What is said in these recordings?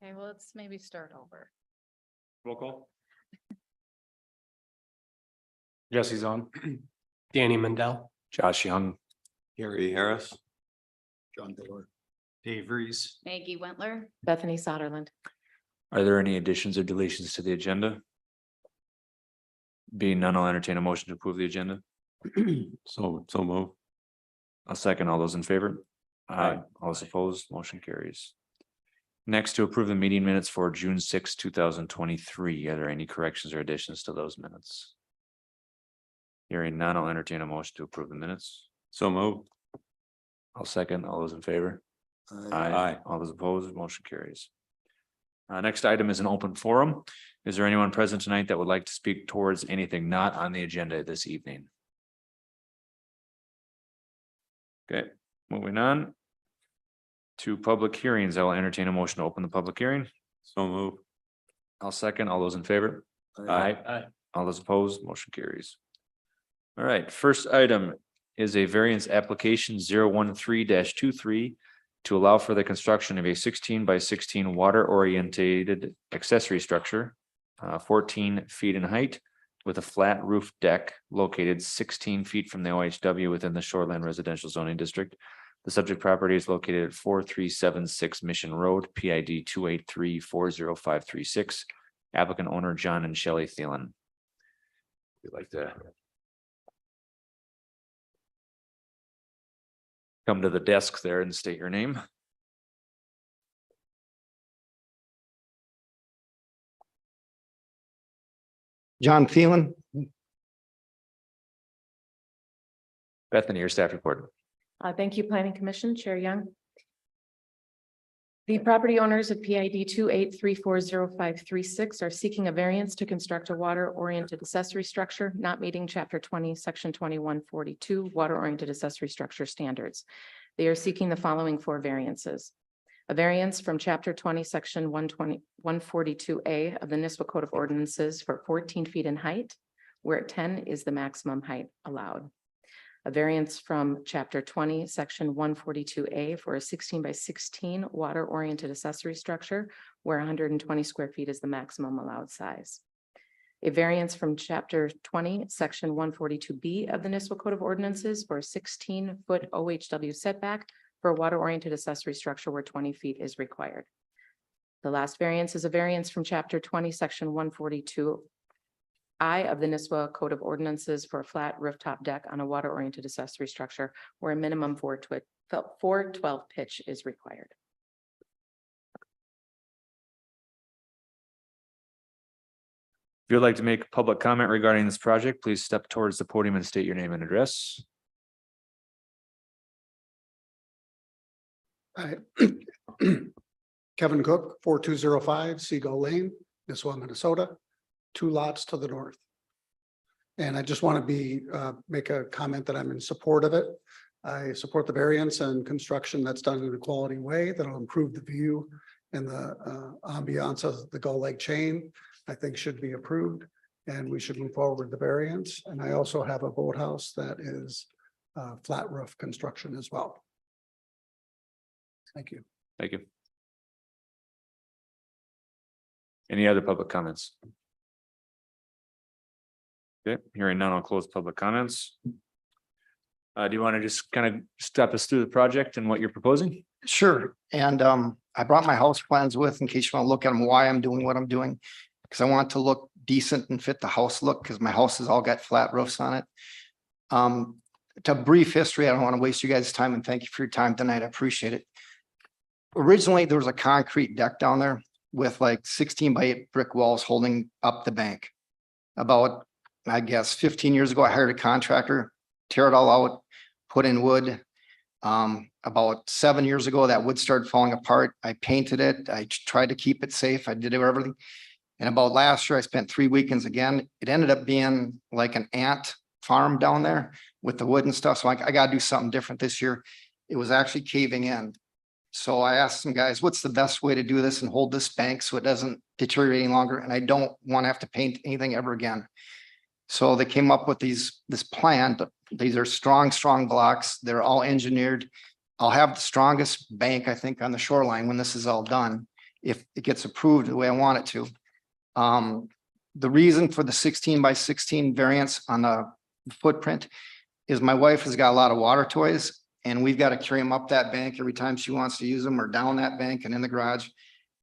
Okay, well, let's maybe start over. Roll call. Jesse's on. Danny Mendel, Josh Young. Gary Harris. John Dillard, Dave Reese, Maggie Wentler. Bethany Soderland. Are there any additions or deletions to the agenda? Being none, I'll entertain a motion to approve the agenda. So move. I'll second. All those in favor? Aye. All those opposed, motion carries. Next, to approve the meeting minutes for June 6, 2023. Are there any corrections or additions to those minutes? Hearing none, I'll entertain a motion to approve the minutes. So move. I'll second. All those in favor? Aye. All those opposed, motion carries. Next item is an open forum. Is there anyone present tonight that would like to speak towards anything not on the agenda this evening? Okay, moving on to public hearings. I will entertain a motion to open the public hearing. So move. I'll second. All those in favor? Aye. All those opposed, motion carries. All right, first item is a variance application 013-23 to allow for the construction of a 16 by 16 water oriented accessory structure, 14 feet in height with a flat roof deck located 16 feet from the OHW within the Shoreland Residential Zoning District. The subject property is located at 4376 Mission Road, PID 283-40536. Applicant owner John and Shelley Thielen. We'd like to come to the desk there and state your name. John Thielen. Bethany, your staff report. Thank you, Planning Commission, Chair Young. The property owners of PID 283-40536 are seeking a variance to construct a water-oriented accessory structure not meeting Chapter 20, Section 2142 water-oriented accessory structure standards. They are seeking the following 4 variances. A variance from Chapter 20, Section 142A of the Nisswa Code of Ordinances for 14 feet in height, where 10 is the maximum height allowed. A variance from Chapter 20, Section 142A for a 16 by 16 water-oriented accessory structure where 120 square feet is the maximum allowed size. A variance from Chapter 20, Section 142B of the Nisswa Code of Ordinances for a 16-foot OHW setback for a water-oriented accessory structure where 20 feet is required. The last variance is a variance from Chapter 20, Section 142I of the Nisswa Code of Ordinances for a flat rooftop deck on a water-oriented accessory structure where a minimum 412 pitch is required. If you'd like to make public comment regarding this project, please step towards the podium and state your name and address. Hi. Kevin Cook, 4205 Seagull Lane, Nisswa, Minnesota, 2 lots to the north. And I just want to make a comment that I'm in support of it. I support the variance and construction that's done in a quality way that'll improve the view and the ambiance of the Gull Lake chain. I think should be approved and we should move forward with the variance. And I also have a boathouse that is flat roof construction as well. Thank you. Thank you. Any other public comments? Okay, hearing none, I'll close public comments. Do you want to just kind of step us through the project and what you're proposing? Sure. And I brought my house plans with in case you want to look at them, why I'm doing what I'm doing. Because I want to look decent and fit the house look because my house has all got flat roofs on it. To brief history, I don't want to waste you guys' time and thank you for your time tonight. I appreciate it. Originally, there was a concrete deck down there with like 16 by 8 brick walls holding up the bank. About, I guess, 15 years ago, I hired a contractor, tear it all out, put in wood. About 7 years ago, that wood started falling apart. I painted it. I tried to keep it safe. I did everything. And about last year, I spent 3 weekends again. It ended up being like an ant farm down there with the wood and stuff. So I got to do something different this year. It was actually caving in. So I asked some guys, what's the best way to do this and hold this bank so it doesn't deteriorate any longer? And I don't want to have to paint anything ever again. So they came up with this plan. These are strong blocks. They're all engineered. I'll have the strongest bank, I think, on the shoreline when this is all done. if it gets approved the way I want it to. The reason for the 16 by 16 variance on the footprint is my wife has got a lot of water toys and we've got to carry them up that bank every time she wants to use them or down that bank and in the garage.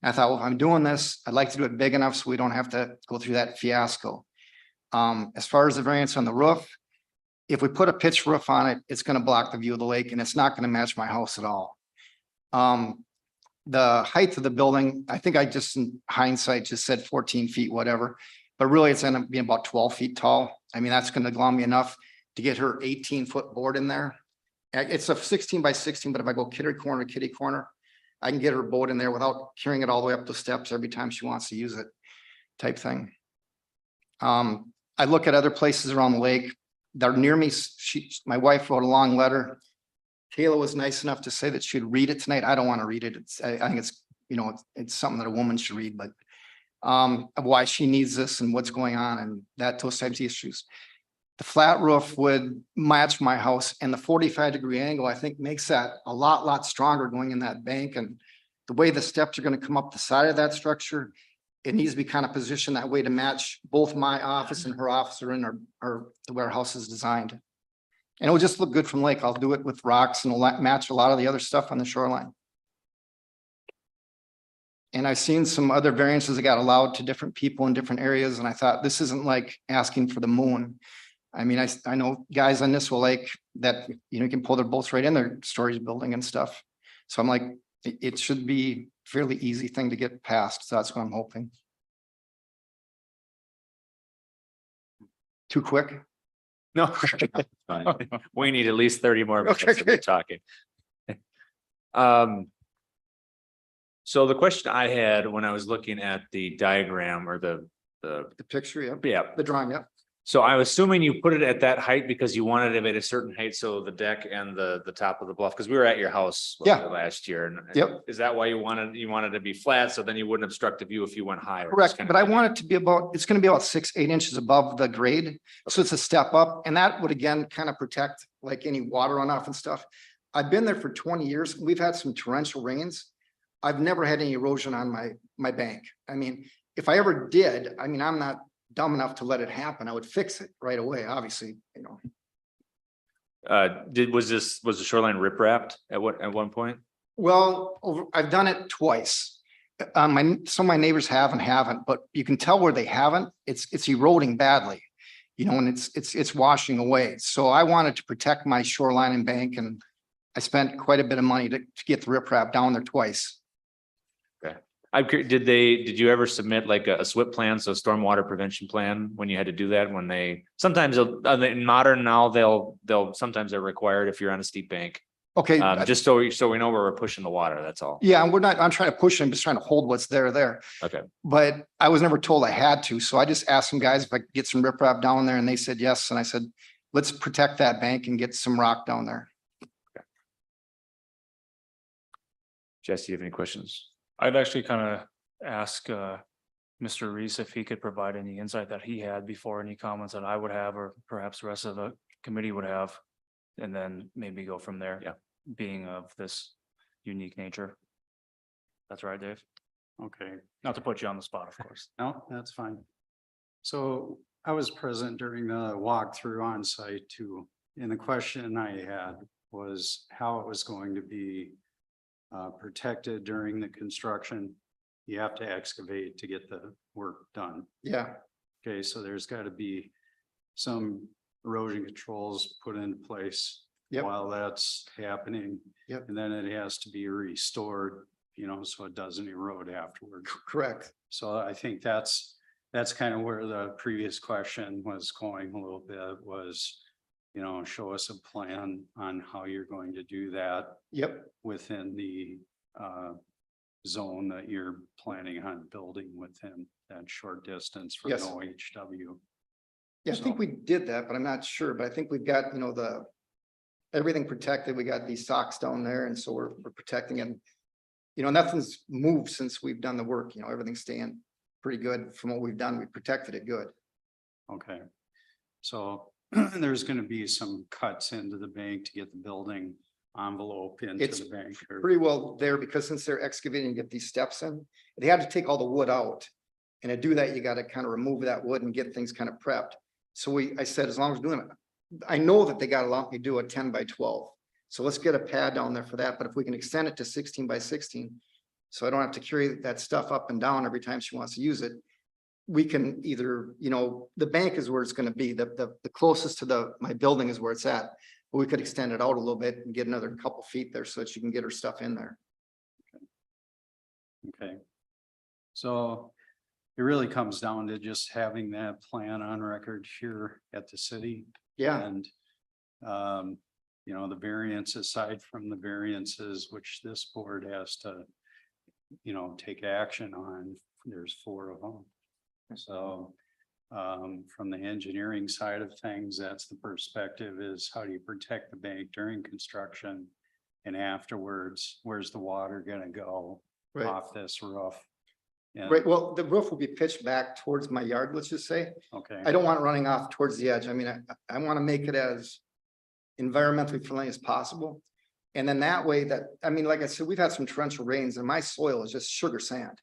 I thought, well, if I'm doing this, I'd like to do it big enough so we don't have to go through that fiasco. As far as the variance on the roof, if we put a pitch roof on it, it's going to block the view of the lake and it's not going to match my house at all. The height of the building, I think I just in hindsight just said 14 feet, whatever, but really it's going to be about 12 feet tall. I mean, that's going to allow me enough to get her 18-foot board in there. It's a 16 by 16, but if I go kitty corner to kitty corner, I can get her boat in there without carrying it all the way up the steps every time she wants to use it, type thing. I look at other places around the lake that are near me. My wife wrote a long letter. Kayla was nice enough to say that she'd read it tonight. I don't want to read it. I think it's, you know, it's something that a woman should read, but of why she needs this and what's going on and those types of issues. The flat roof would match my house and the 45-degree angle, I think makes that a lot stronger going in that bank. And the way the steps are going to come up the side of that structure, it needs to be kind of positioned that way to match both my office and her office are in or the way our house is designed. And it will just look good from lake. I'll do it with rocks and it'll match a lot of the other stuff on the shoreline. And I've seen some other variances that got allowed to different people in different areas. And I thought, this isn't like asking for the moon. I mean, I know guys on Nisswa Lake that, you know, can pull their boats right in their storage building and stuff. So I'm like, it should be a fairly easy thing to get past. So that's what I'm hoping. Too quick? No. We need at least 30 more minutes to be talking. So the question I had when I was looking at the diagram or the Picture, yeah. yeah, The drawing, yeah. so I'm assuming you put it at that height because you wanted it at a certain height, so the deck and the top of the bluff, because we were at your house last year. And Yep. is that why you wanted to be flat, so then you wouldn't obstruct the view if you went higher? Correct, but I want it to be it's going to be about 6-8 inches above the grade. So it's a step up and that would again kind of protect like any water runoff and stuff. I've been there for 20 years. We've had some torrential rains. I've never had any erosion on my bank. I mean, if I ever did, I mean, I'm not dumb enough to let it happen. I would fix it right away, obviously, you know. Was the shoreline rip wrapped at one point? Well, I've done it twice. Some of my neighbors haven't, but you can tell where they haven't. It's eroding badly, you know, and it's washing away. So I wanted to protect my shoreline and bank, and I spent quite a bit of money to get the riprap down there twice. Okay. I'm curious, did you ever submit like a SWIP plan, so stormwater prevention plan, when you had to do that? When sometimes in modern now sometimes they're required if you're on a steep bank. Okay. Just so we know where we're pushing the water, that's all. Yeah, and I'm trying to push them, just trying to hold what's there. Okay. But I was never told I had to. So I just asked some guys if I could get some riprap down there and they said yes. And I said, let's protect that bank and get some rock down there. Okay. Jesse, you have any questions? I'd actually kind of ask Mr. Reese if he could provide any insight that he had before any comments that I would have, or perhaps the rest of the committee would have. And then maybe go from there. Yeah. Being of this unique nature. That's right, Dave. Okay, Not to put you on the spot, of course. no, that's fine. So I was present during the walkthrough on site too. And the question I had was how it was going to be protected during the construction. You have to excavate to get the work done. Yeah. Okay, so there's got to be some erosion controls put into place while that's happening. Yep. And then it has to be restored, you know, so it doesn't erode afterwards. Correct. So I think that's kind of where the previous question was going a little bit was, you know, show us a plan on how you're going to do that. Yep. Within the zone that you're planning on building within that short distance from Yes. OHW. Yeah, I think we did that, but I'm not sure. But I think we've got, you know, everything protected. We got these socks down there. And so we're protecting it. You know, nothing's moved since we've done the work. You know, everything's staying pretty good from what we've done. We protected it good. Okay. So there's going to be some cuts into the bank to get the building envelope into It's the bank. or- pretty well there because since they're excavating and get these steps in, they had to take all the wood out. And to do that, you gotta kind of remove that wood and get things kind of prepped. So I said, as long as we're doing it, I know that they gotta let me do a 10 by 12. So let's get a pad down there for that, but if we can extend it to 16 by 16. So I don't have to carry that stuff up and down every time she wants to use it. We can either, the bank is where it's gonna be, the closest to my building is where it's at. But we could extend it out a little bit and get another couple feet there so that she can get her stuff in there. Okay. So it really comes down to just having that plan on record here at the city. Yeah, And, the variance aside from the variances, which this board has to, take action on, there's 4 of them. So, from the engineering side of things, that's the perspective is how do you protect the bank during construction? And afterwards, where's the water gonna go right, off this roof? And- right. Well, the roof will be pitched back towards my yard, let's just say. Okay. I don't want it running off towards the edge. I mean, I want to make it as environmentally friendly as possible. And then that way like I said, we've had some torrential rains and my soil is just sugar sand.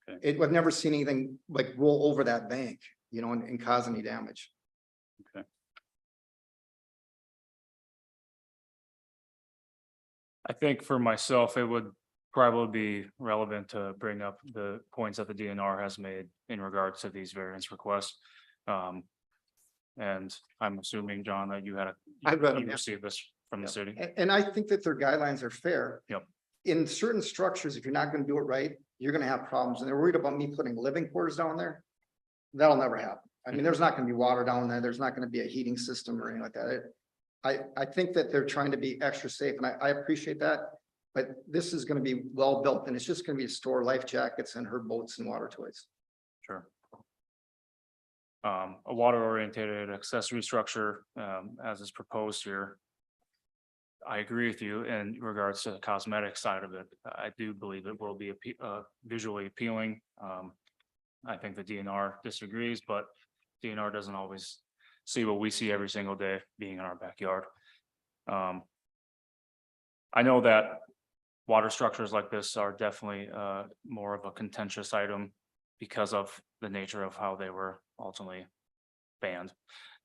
Okay. I've never seen anything like roll over that bank, and cause any damage. I think for myself, it would probably be relevant to bring up the points that the DNR has made in regards to these variance requests. And I'm assuming, John, that you I read them, you yeah. received this from the city. And I think that their guidelines are fair. Yep. In certain structures, if you're not gonna do it right, you're gonna have problems. And they're worried about me putting living quarters down there. That'll never happen. I mean, there's not gonna be water down there. There's not gonna be a heating system or anything like that. I think that they're trying to be extra safe and I appreciate that. But this is gonna be well built and it's just gonna be to store life jackets and her boats and water toys. Sure. A water oriented accessory structure, as is proposed here. I agree with you in regards to the cosmetic side of it. I do believe it will be visually appealing. I think the DNR disagrees, but DNR doesn't always see what we see every single day being in our backyard. I know that water structures like this are definitely more of a contentious item because of the nature of how they were ultimately banned.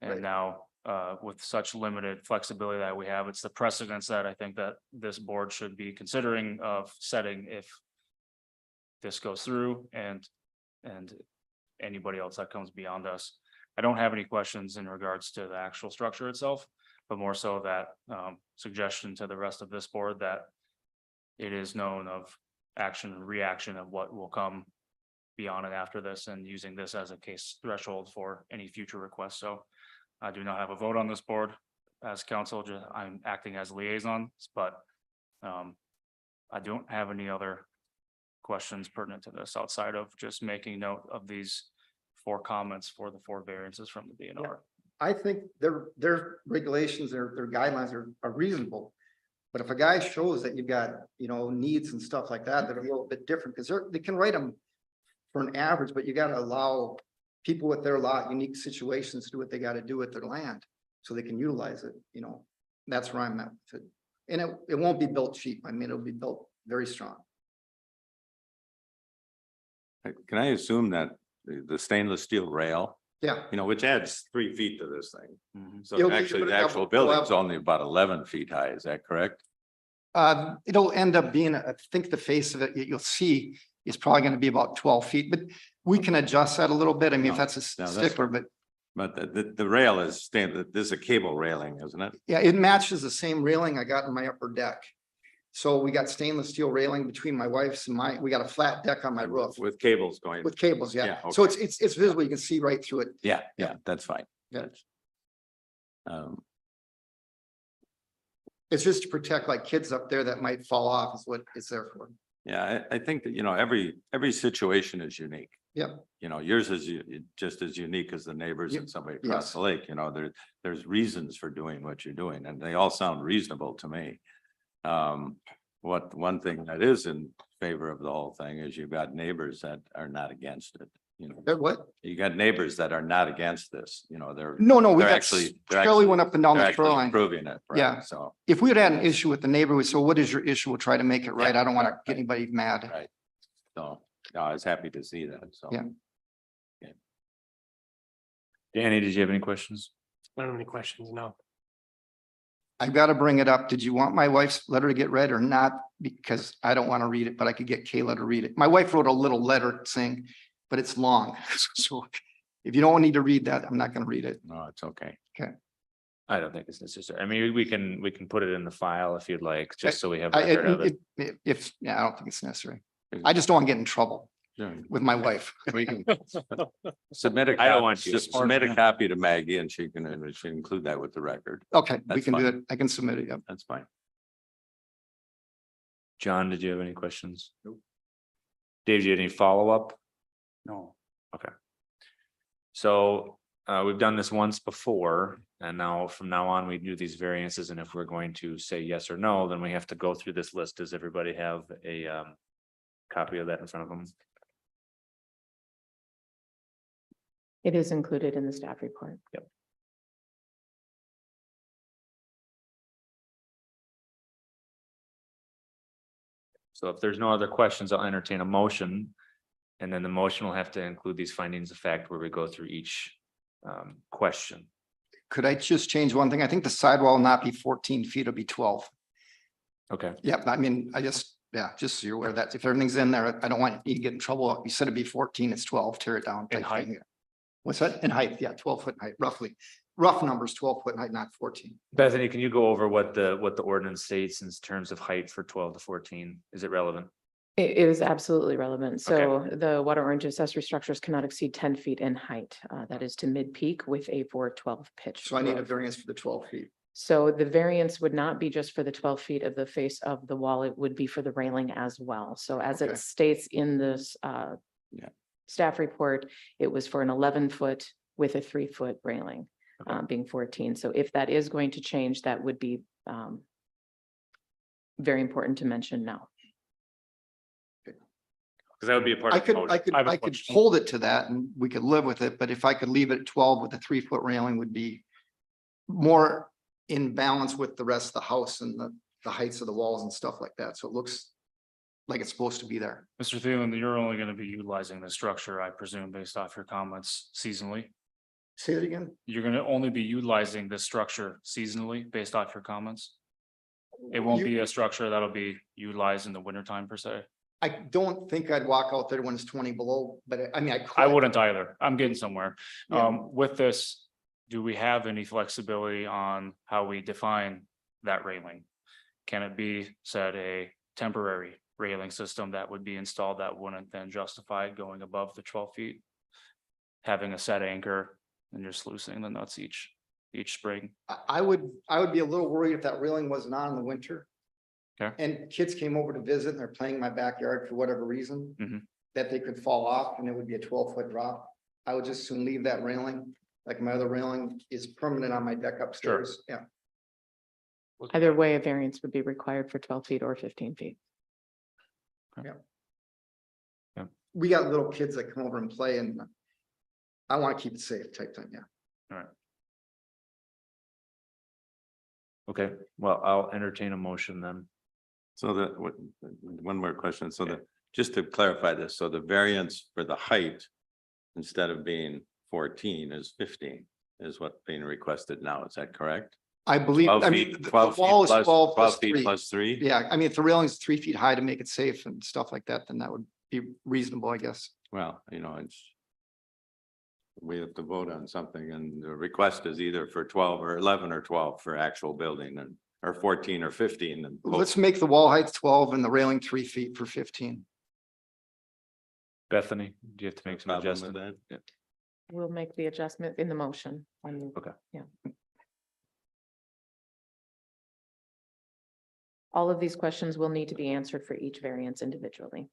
And Right. now with such limited flexibility that we have, it's the precedence that I think that this board should be considering of setting if this goes through and anybody else that comes beyond us. I don't have any questions in regards to the actual structure itself, but more so that suggestion to the rest of this board that it is known of action and reaction of what will come beyond and after this and using this as a case threshold for any future requests. So I do not have a vote on this board as council. I'm acting as liaison, but I don't have any other questions pertinent to this outside of just making note of these 4 comments for the 4 variances from the DNR. I think their regulations, their guidelines are reasonable. But if a guy shows that you've got, needs and stuff like that are a little bit different, because they can write them for an average, but you gotta allow people with their lot, unique situations to do what they gotta do with their land. So they can utilize it, that's where I'm at with it. And it won't be built cheap. I mean, it'll be built very strong. Can I assume that the stainless steel rail, Yeah, which adds 3 feet to this thing? Mhm. So It'll be- actually, it'll the have- actual it'll building's have- only about 11 feet high. Is that correct? it'll end up being, I think the face of it, you'll see is probably gonna be about 12 feet, but we can adjust that a little bit. I mean, if No, that's a no, that's stickler, but But the rail is standard. This is a cable railing, isn't it? yeah, it matches the same railing I got in my upper deck. So we got stainless steel railing between my wife's and we got a flat deck on my roof With cables going. with cables, yeah. Yeah, So okay. it's visible, you can see right through it. Yeah, that's fine. Yeah. That's- Um, It's just to protect like kids up there that might fall off is what it's there for. yeah, I think that, every situation is unique. Yep. Yours is just as unique as the neighbors Yep. and somebody across Yes. the lake, there's reasons for doing what you're doing and they all sound reasonable to me. One thing that is in favor of the whole thing is you've got neighbors that are not against it. You know, They're what? you got neighbors that are not against this, you know, they're. No, we they're got actually- Shirley went up and down They're the actually shoreline. improving it, Yeah. right? So, If we had had an issue with the neighbor, we so what is your issue? We'll try to make it right. Yeah. I don't want to get anybody mad. right. So, no, I was happy to see that, so. Yeah. Danny, did you have any questions? I don't have any questions, no. I've got to bring it up. Did you want my wife's letter to get read or not? Because I don't want to read it, but I could get Kayla to read it. My wife wrote a little letter saying, but it's long. So if you don't need to read that, I'm not going to read it. No, it's okay. I don't think it's necessary. I mean, we can put it in the file if you'd like, just so we have. I, record of it. yeah, I don't think it's necessary. I just don't want to get in trouble Sure. with my wife. We can submit a. I don't copy- want you. just Submit a copy to Maggie and she can include that with the record. Okay, we That's can do fine. it. I can submit it. Yep. That's fine. John, did you have any questions? Nope. Dave, do you have any follow-up? No. So we've done this once before, and now from now on, we do these variances, and if we're going to say yes or no, then we have to go through this list. Does everybody have a copy of that in front of them? It is included in the staff report. So if there's no other questions, I'll entertain a motion. And then the motion will have to include these findings of fact where we go through each question. Could I just change one thing? I think the sidewall will not be 14 feet, it'll be 12. Okay, Yeah, I mean, just so you're aware that if everything's in there, I don't want you to get in trouble. You said it'd be 14, it's 12, tear it down. In type height? thing. What's that? In height? Yeah, 12-foot height, roughly. Rough numbers, 12-foot height, not 14. Bethany, can you go over what the ordinance states in terms of height for 12 to 14? Is it relevant? It is absolutely relevant. So the water orange accessory structures cannot exceed 10 feet in height. That is to mid peak with a 412 pitch. So I need a roof. variance for the 12 feet. So the variance would not be just for the 12 feet of the face of the wall, it would be for the railing as well. So as Okay. it states in this Yeah. staff report, it was for an 11-foot with a 3-foot railing, Okay. being 14. So if that is going to change, that would be very important to mention now. Because that would be a part I of the could, motion. I have a I could question. hold it to that and we could live with it, but if I could leave it at 12 with a 3-foot railing would be more in balance with the rest of the house and the heights of the walls and stuff like that. So it looks like it's supposed to be there. Mr. Thielen, you're only going to be utilizing the structure, I presume, based off your comments seasonally. Say it again. You're going to only be utilizing this structure seasonally based off your comments. It won't be a structure that'll be utilized in the wintertime per se. I don't think I'd walk out there when it's 20 below, but I mean, I could. I wouldn't either. I'm getting somewhere. Yeah. With this, do we have any flexibility on how we define that railing? Can it be said a temporary railing system that would be installed that wouldn't then justify going above the 12 feet? Having a set anchor and just loosening the nuts each spring. I would be a little worried if that railing wasn't on in the winter. Okay. And kids came over to visit and they're playing in my backyard for whatever reason. Mhm. That they could fall off and it would be a 12-foot drop. I would just soon leave that railing, like my other railing is permanent on my deck upstairs. Yeah. Either way, a variance would be required for 12 feet or 15 feet. We got little kids that come over and play and I want to keep it safe type thing. Yeah. All right. Okay, well, I'll entertain a motion then. So one more question. So just to clarify this, so the variance for the height instead of being 14 is 15 is what being requested now. Is that correct? I believe, 12 I mean, feet, the 12 wall is feet plus, 12 plus 12 feet 3. plus 3? Yeah, I mean, if the railing's 3 feet high to make it safe and stuff like that, then that would be reasonable, I guess. Well, it's. We have to vote on something and the request is either for 12 or 11 or 12 for actual building and, or 14 or 15 and. Let's make the wall height 12 and the railing 3 feet for 15. Bethany, do you have to make some Problem with adjustment? that? We'll make the adjustment in the motion. Okay. Yeah. All of these questions will need to be answered for each variance individually.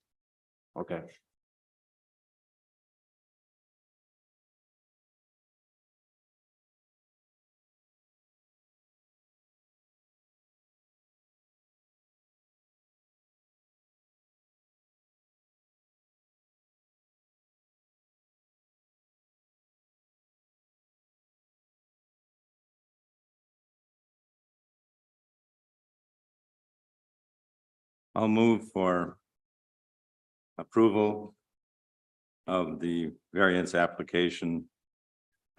Okay, I'll move for approval of the variance application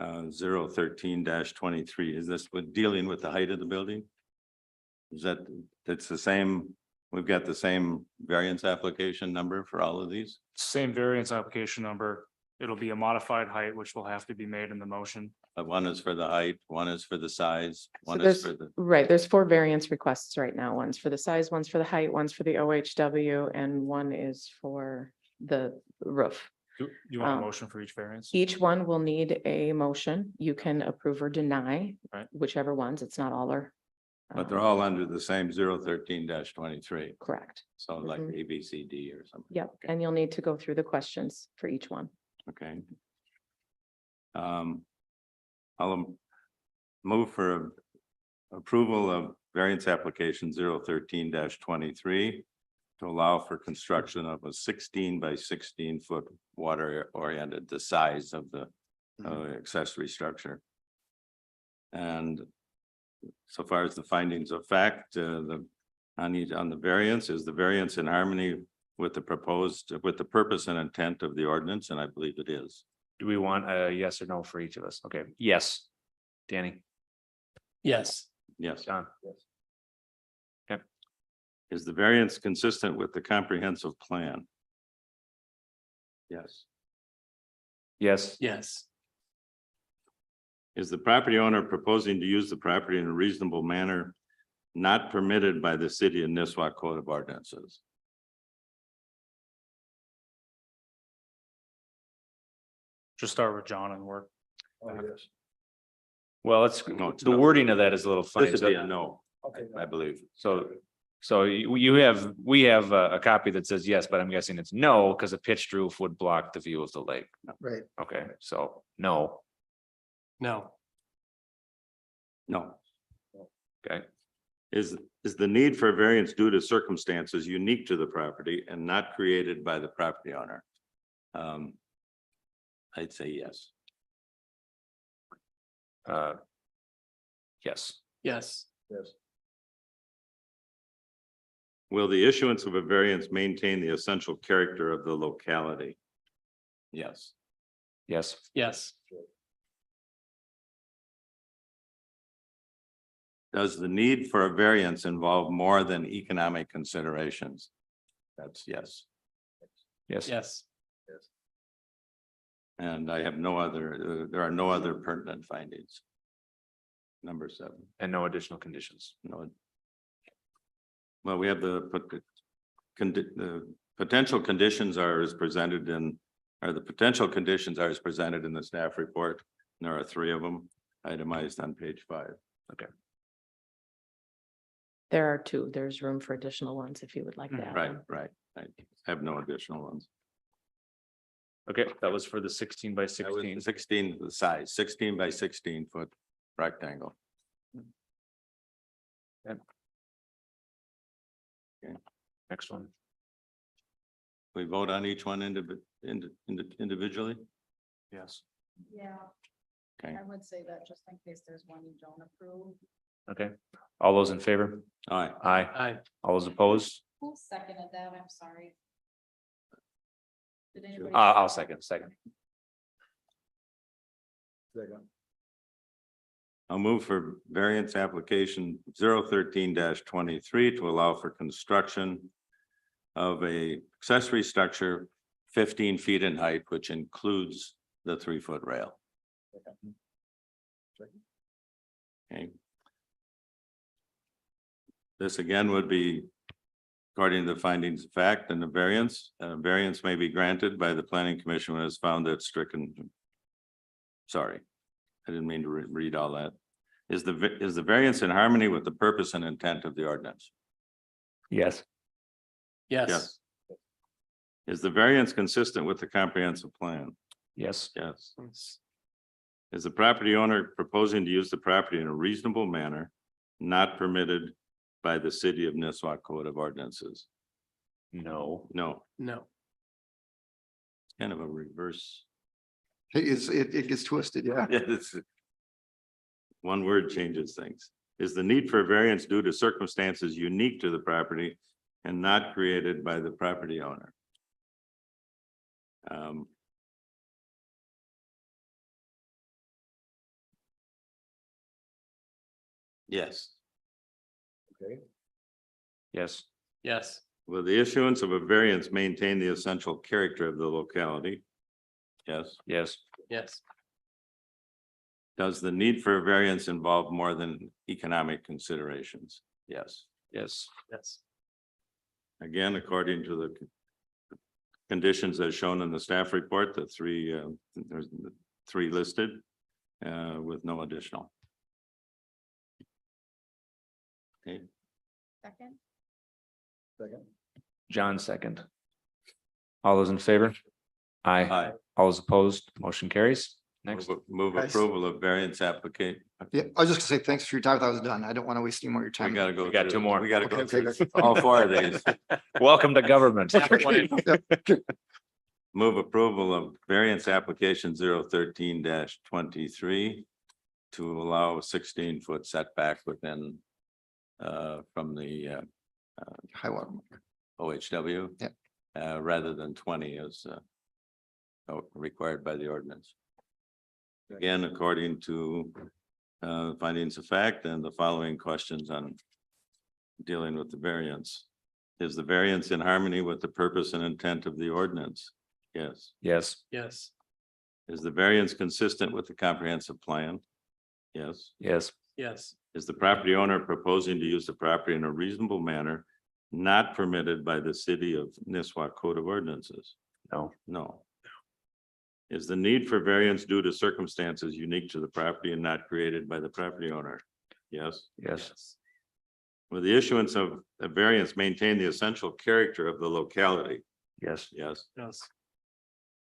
013-23. Is this with dealing with the height of the building? Is that's the same, we've got the same variance application number for all of these? Same variance application number. It'll be a modified height, which will have to be made in the motion. One is for the height, one is for the size, So one is there's, for the, right, there's 4 variance requests right now. One's for the size, one's for the height, one's for the OHW, and one is for the roof. Do you want a Um, motion for each variance? Each one will need a motion. You can approve or deny. Right. Whichever ones, it's not all or. but they're all under the same 013-23. Correct. So like Mhm. A, B, C, D or something. Yep, Okay. and you'll need to go through the questions for each one. Okay. I'll move for approval of variance application 013-23 to allow for construction of a 16 by 16 foot water oriented, the size of the accessory structure. And so far as the findings of fact, on the variance, is the variance in harmony with the purpose and intent of the ordinance, and I believe it is. Do we want a yes or no for each of us? Okay, yes. Danny? Yes. Yes. John? Is the variance consistent with the comprehensive plan? Yes. Yes. Yes. Is the property owner proposing to use the property in a reasonable manner not permitted by the city of Nisswa Code of Ordinances? Just start with John and work. Well, it's, No, it's the no. wording of that is a little funny. This would be a no, I believe. So we have a copy that says yes, but I'm guessing it's no, because a pitched roof would block the view of the lake. Right. Okay, so no, No. No. okay, Is the need for a variance due to circumstances unique to the property and not created by the property owner? I'd say yes. yes, Yes. Will the issuance of a variance maintain the essential character of the locality? Yes. yes, Yes. Does the need for a variance involve more than economic considerations? That's yes. yes, Yes. And I have no other, there are no other pertinent findings. Number 7, and no additional conditions. no. Well, we have the potential conditions are as presented in, or the potential conditions are as presented in the staff report. And there are 3 of them itemized on page 5. There are 2. There's room for additional ones if you would like that. Right. I have no additional ones. Okay, that was for the 16 by That was 16. 16, the size, 16 by 16 foot rectangle. Next one. We vote on each one individually? Yes. Yeah. Okay. I would say that just in case there's one you don't approve. Okay, all those in favor? All right, Aye. Aye. All those opposed? Who seconded that? I'm sorry. Did anybody? I'll second. I'll move for variance application 013-23 to allow for construction of a accessory structure 15 feet in height, which includes the 3-foot rail. Okay. This again would be according to the findings of fact and the variance. Variance may be granted by the planning commission when it's found that stricken. Sorry, I didn't mean to read all that. Is the variance in harmony with the purpose and intent of the ordinance? Yes. Yes. Is the variance consistent with the comprehensive plan? Yes. Yes. Is the property owner proposing to use the property in a reasonable manner, not permitted by the city of Nisswa Code of Ordinances? No. No, No. kind of a reverse. It gets twisted, yeah. Yeah, it's one word changes things. Is the need for a variance due to circumstances unique to the property and not created by the property owner. Yes. Yes. Yes. Will the issuance of a variance maintain the essential character of the locality? Yes. Yes. Yes. Does the need for a variance involve more than economic considerations? Yes. Yes. Yes. Again, according to the conditions as shown in the staff report, the three, there's the three listed, with no additional. Okay, Second? John second. All those in favor? Aye. aye. All those opposed, motion carries. Next, Move Guys. approval of variance application. Yeah, I was just gonna say, thanks for your time. I thought I was done. I don't want to waste any more of your We time. gotta go. We got through- two more. We gotta go Okay, through okay. all four of these. welcome to government. Move approval of variance application 013-23 to allow a 16-foot setback within from the High water. OHW. Yep. Rather than 20 as required by the ordinance. Again, according to findings of fact and the following questions on dealing with the variance. Is the variance in harmony with the purpose and intent of the ordinance? Yes. Yes. Yes. Is the variance consistent with the comprehensive plan? Yes. Yes. Yes. Is the property owner proposing to use the property in a reasonable manner not permitted by the city of Nisswa Code of Ordinances? No. No. Is the need for variance due to circumstances unique to the property and not created by the property owner? Yes. Yes. Will the issuance of a variance maintain the essential character of the locality? Yes. Yes. Yes.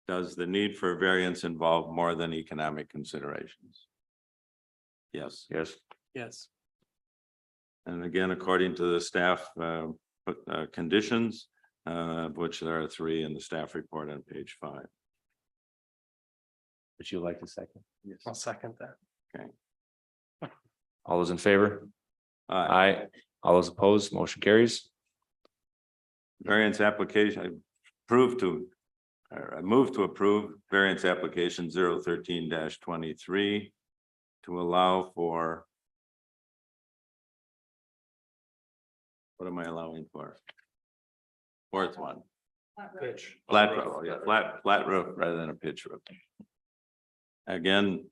Does the need for a variance involve more than economic considerations? Yes. Yes. Yes. And again, according to the staff conditions, of which there are three in the staff report on page 5. Would you like a second? Yes. I'll second that. All those in favor? Aye. Aye. All those opposed, motion carries. Variance application, I move to approve variance application 013-23 to allow for. What am I allowing for? Fourth one, Not really. flat roof, yeah, flat roof rather than a pitch roof. Again,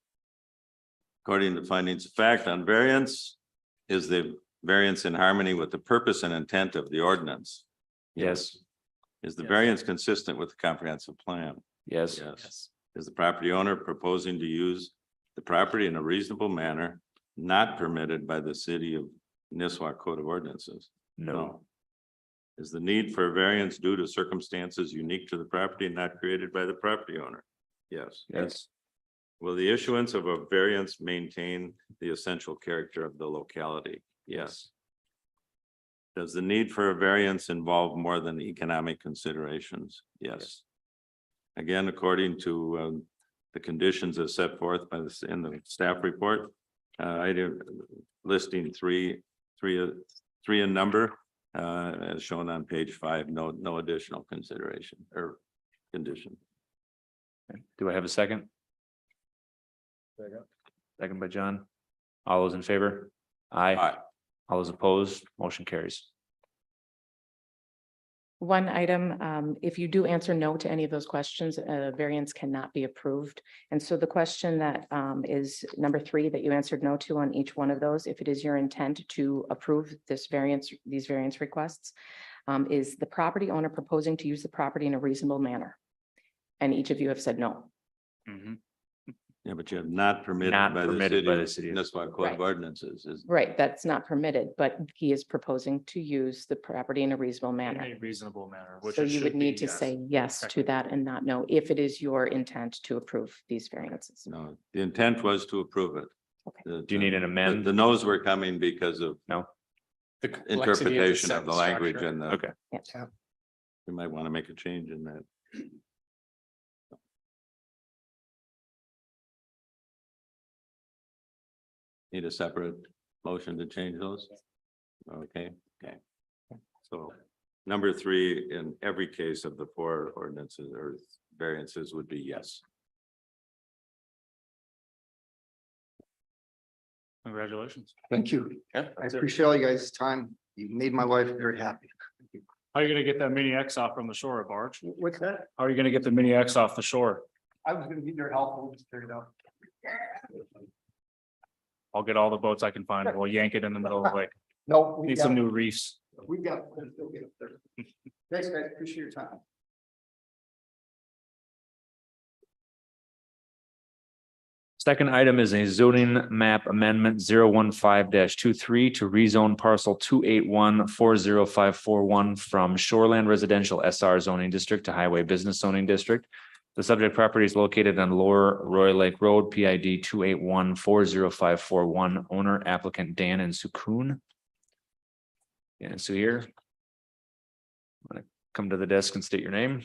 according to findings of fact on variance, is the variance in harmony with the purpose and intent of the ordinance? Yes. Is the Yes. variance consistent with the comprehensive plan? Yes. Yes. Is the property owner proposing to use the property in a reasonable manner not permitted by the city of Nisswa Code of Ordinances? No. Is the need for a variance due to circumstances unique to the property and not created by the property owner? Yes. Yes. Will the issuance of a variance maintain the essential character of the locality? Yes. Does the need for a variance involve more than economic considerations? Yes. Again, according to the conditions as set forth by the in the staff report, item listing three in number, as shown on page 5, no additional consideration or condition. Do I have a second? Second by John. All those in favor? Aye. Aye. All those opposed, motion carries. One item, if you do answer no to any of those questions, a variance cannot be approved. And so the question that is number 3 that you answered no to on each one of those, if it is your intent to approve this variance, these variance requests, is the property owner proposing to use the property in a reasonable manner? And each of you have said no. Mhm. Yeah, but you have not permitted Not by permitted by the the city. city. That's why Code Right. of Ordinances is. Right, that's not permitted, but he is proposing to use the property in a reasonable In manner. a reasonable manner, which So it you would should need be, to yes. say yes to that and not no, if it is your intent to approve these variances. No, the intent was to approve it. Okay. The- Do you need an the- amend? The no's were coming because of The complexity interpretation of the sentence language structure. and the. Okay. You might want to make a change in that. Need a separate motion to change those? Okay. So number 3 in every case of the 4 ordinances or variances would be yes. Congratulations. Thank you. Yeah. I appreciate all you guys' time. You made my wife very happy. How are you gonna get that mini X off from the shore, a barge? What's that? How are you gonna get the mini X off the shore? I was gonna need your help. We'll just figure it out. I'll get all the boats I can find. We'll yank it in the middle of the lake. No. we Need got some it. new reefs. We've got, we'll still get up there. Thanks, guys. Appreciate your time. Second item is a zoning map amendment 015-23 to rezone parcel 281-40541 from shoreland residential SR zoning district to highway business zoning district. The subject property is located on Lower Roy Lake Road, PID 281-40541, owner applicant Dan and Sukun. And so here. Want to come to the desk and state your name?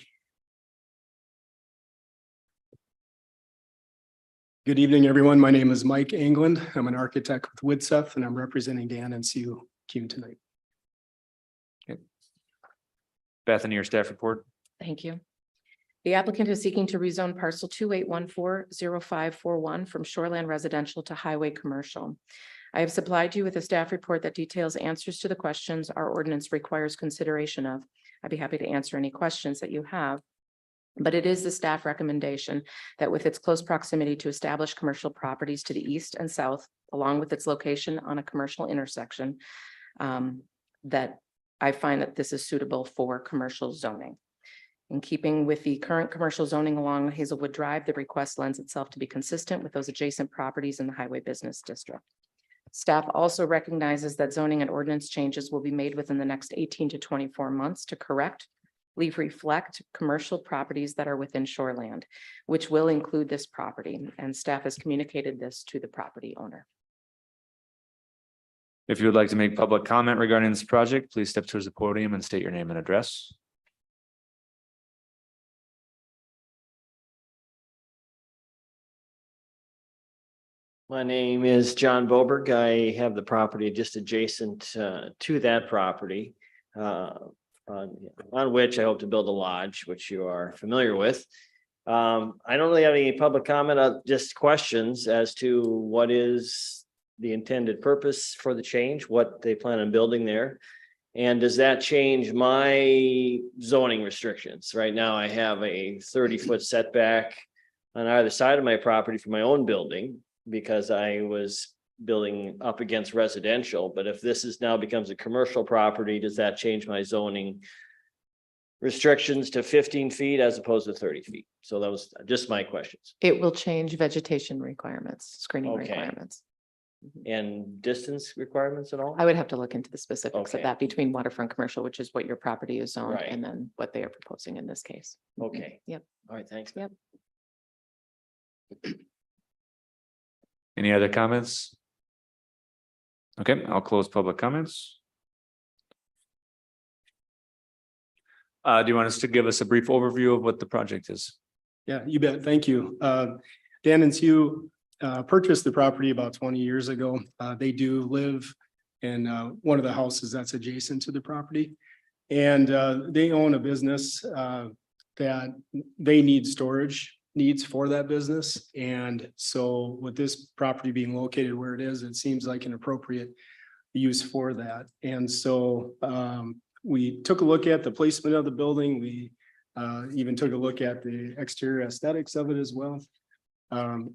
Good evening, everyone. My name is Mike England. I'm an architect with Widseth, and I'm representing Dan and Sue Kuhn tonight. Bethany, your staff report? Thank you. The applicant is seeking to rezone parcel 281-40541 from shoreland residential to highway commercial. I have supplied you with a staff report that details answers to the questions our ordinance requires consideration of. I'd be happy to answer any questions that you have. But it is the staff recommendation that with its close proximity to established commercial properties to the east and south, along with its location on a commercial intersection, that I find that this is suitable for commercial zoning. In keeping with the current commercial zoning along Hazelwood Drive, the request lends itself to be consistent with those adjacent properties in the highway business district. Staff also recognizes that zoning and ordinance changes will be made within the next 18 to 24 months to reflect commercial properties that are within shoreland, which will include this property, and staff has communicated this to the property owner. If you would like to make public comment regarding this project, please step towards the podium and state your name and address. My name is John Boberg. I have the property just adjacent to that property, on which I hope to build a lodge, which you are familiar with. I don't really have any public comment, just questions as to what is the intended purpose for the change, what they plan on building there. And does that change my zoning restrictions? Right now, I have a 30-foot setback on either side of my property for my own building because I was building up against residential. But if this is now becomes a commercial property, does that change my zoning restrictions to 15 feet as opposed to 30 feet? So that was just my questions. It will change vegetation requirements, screening Okay. requirements. And distance requirements and all? I would have to look into the specifics of Okay. that between waterfront commercial, which is what your property is zoned, Right. and then what they are proposing in this case. Okay. Yep. All right, thanks. Yep. Any other comments? Okay, I'll close public comments. Do you want us to give us a brief overview of what the project is? Yeah, you bet. Thank you. Dan and Sue purchased the property about 20 years ago. They do live in one of the houses that's adjacent to the property. And they own a business that they need storage needs for that business. And so with this property being located where it is, it seems like an appropriate use for that. And so we took a look at the placement of the building. We even took a look at the exterior aesthetics of it as well.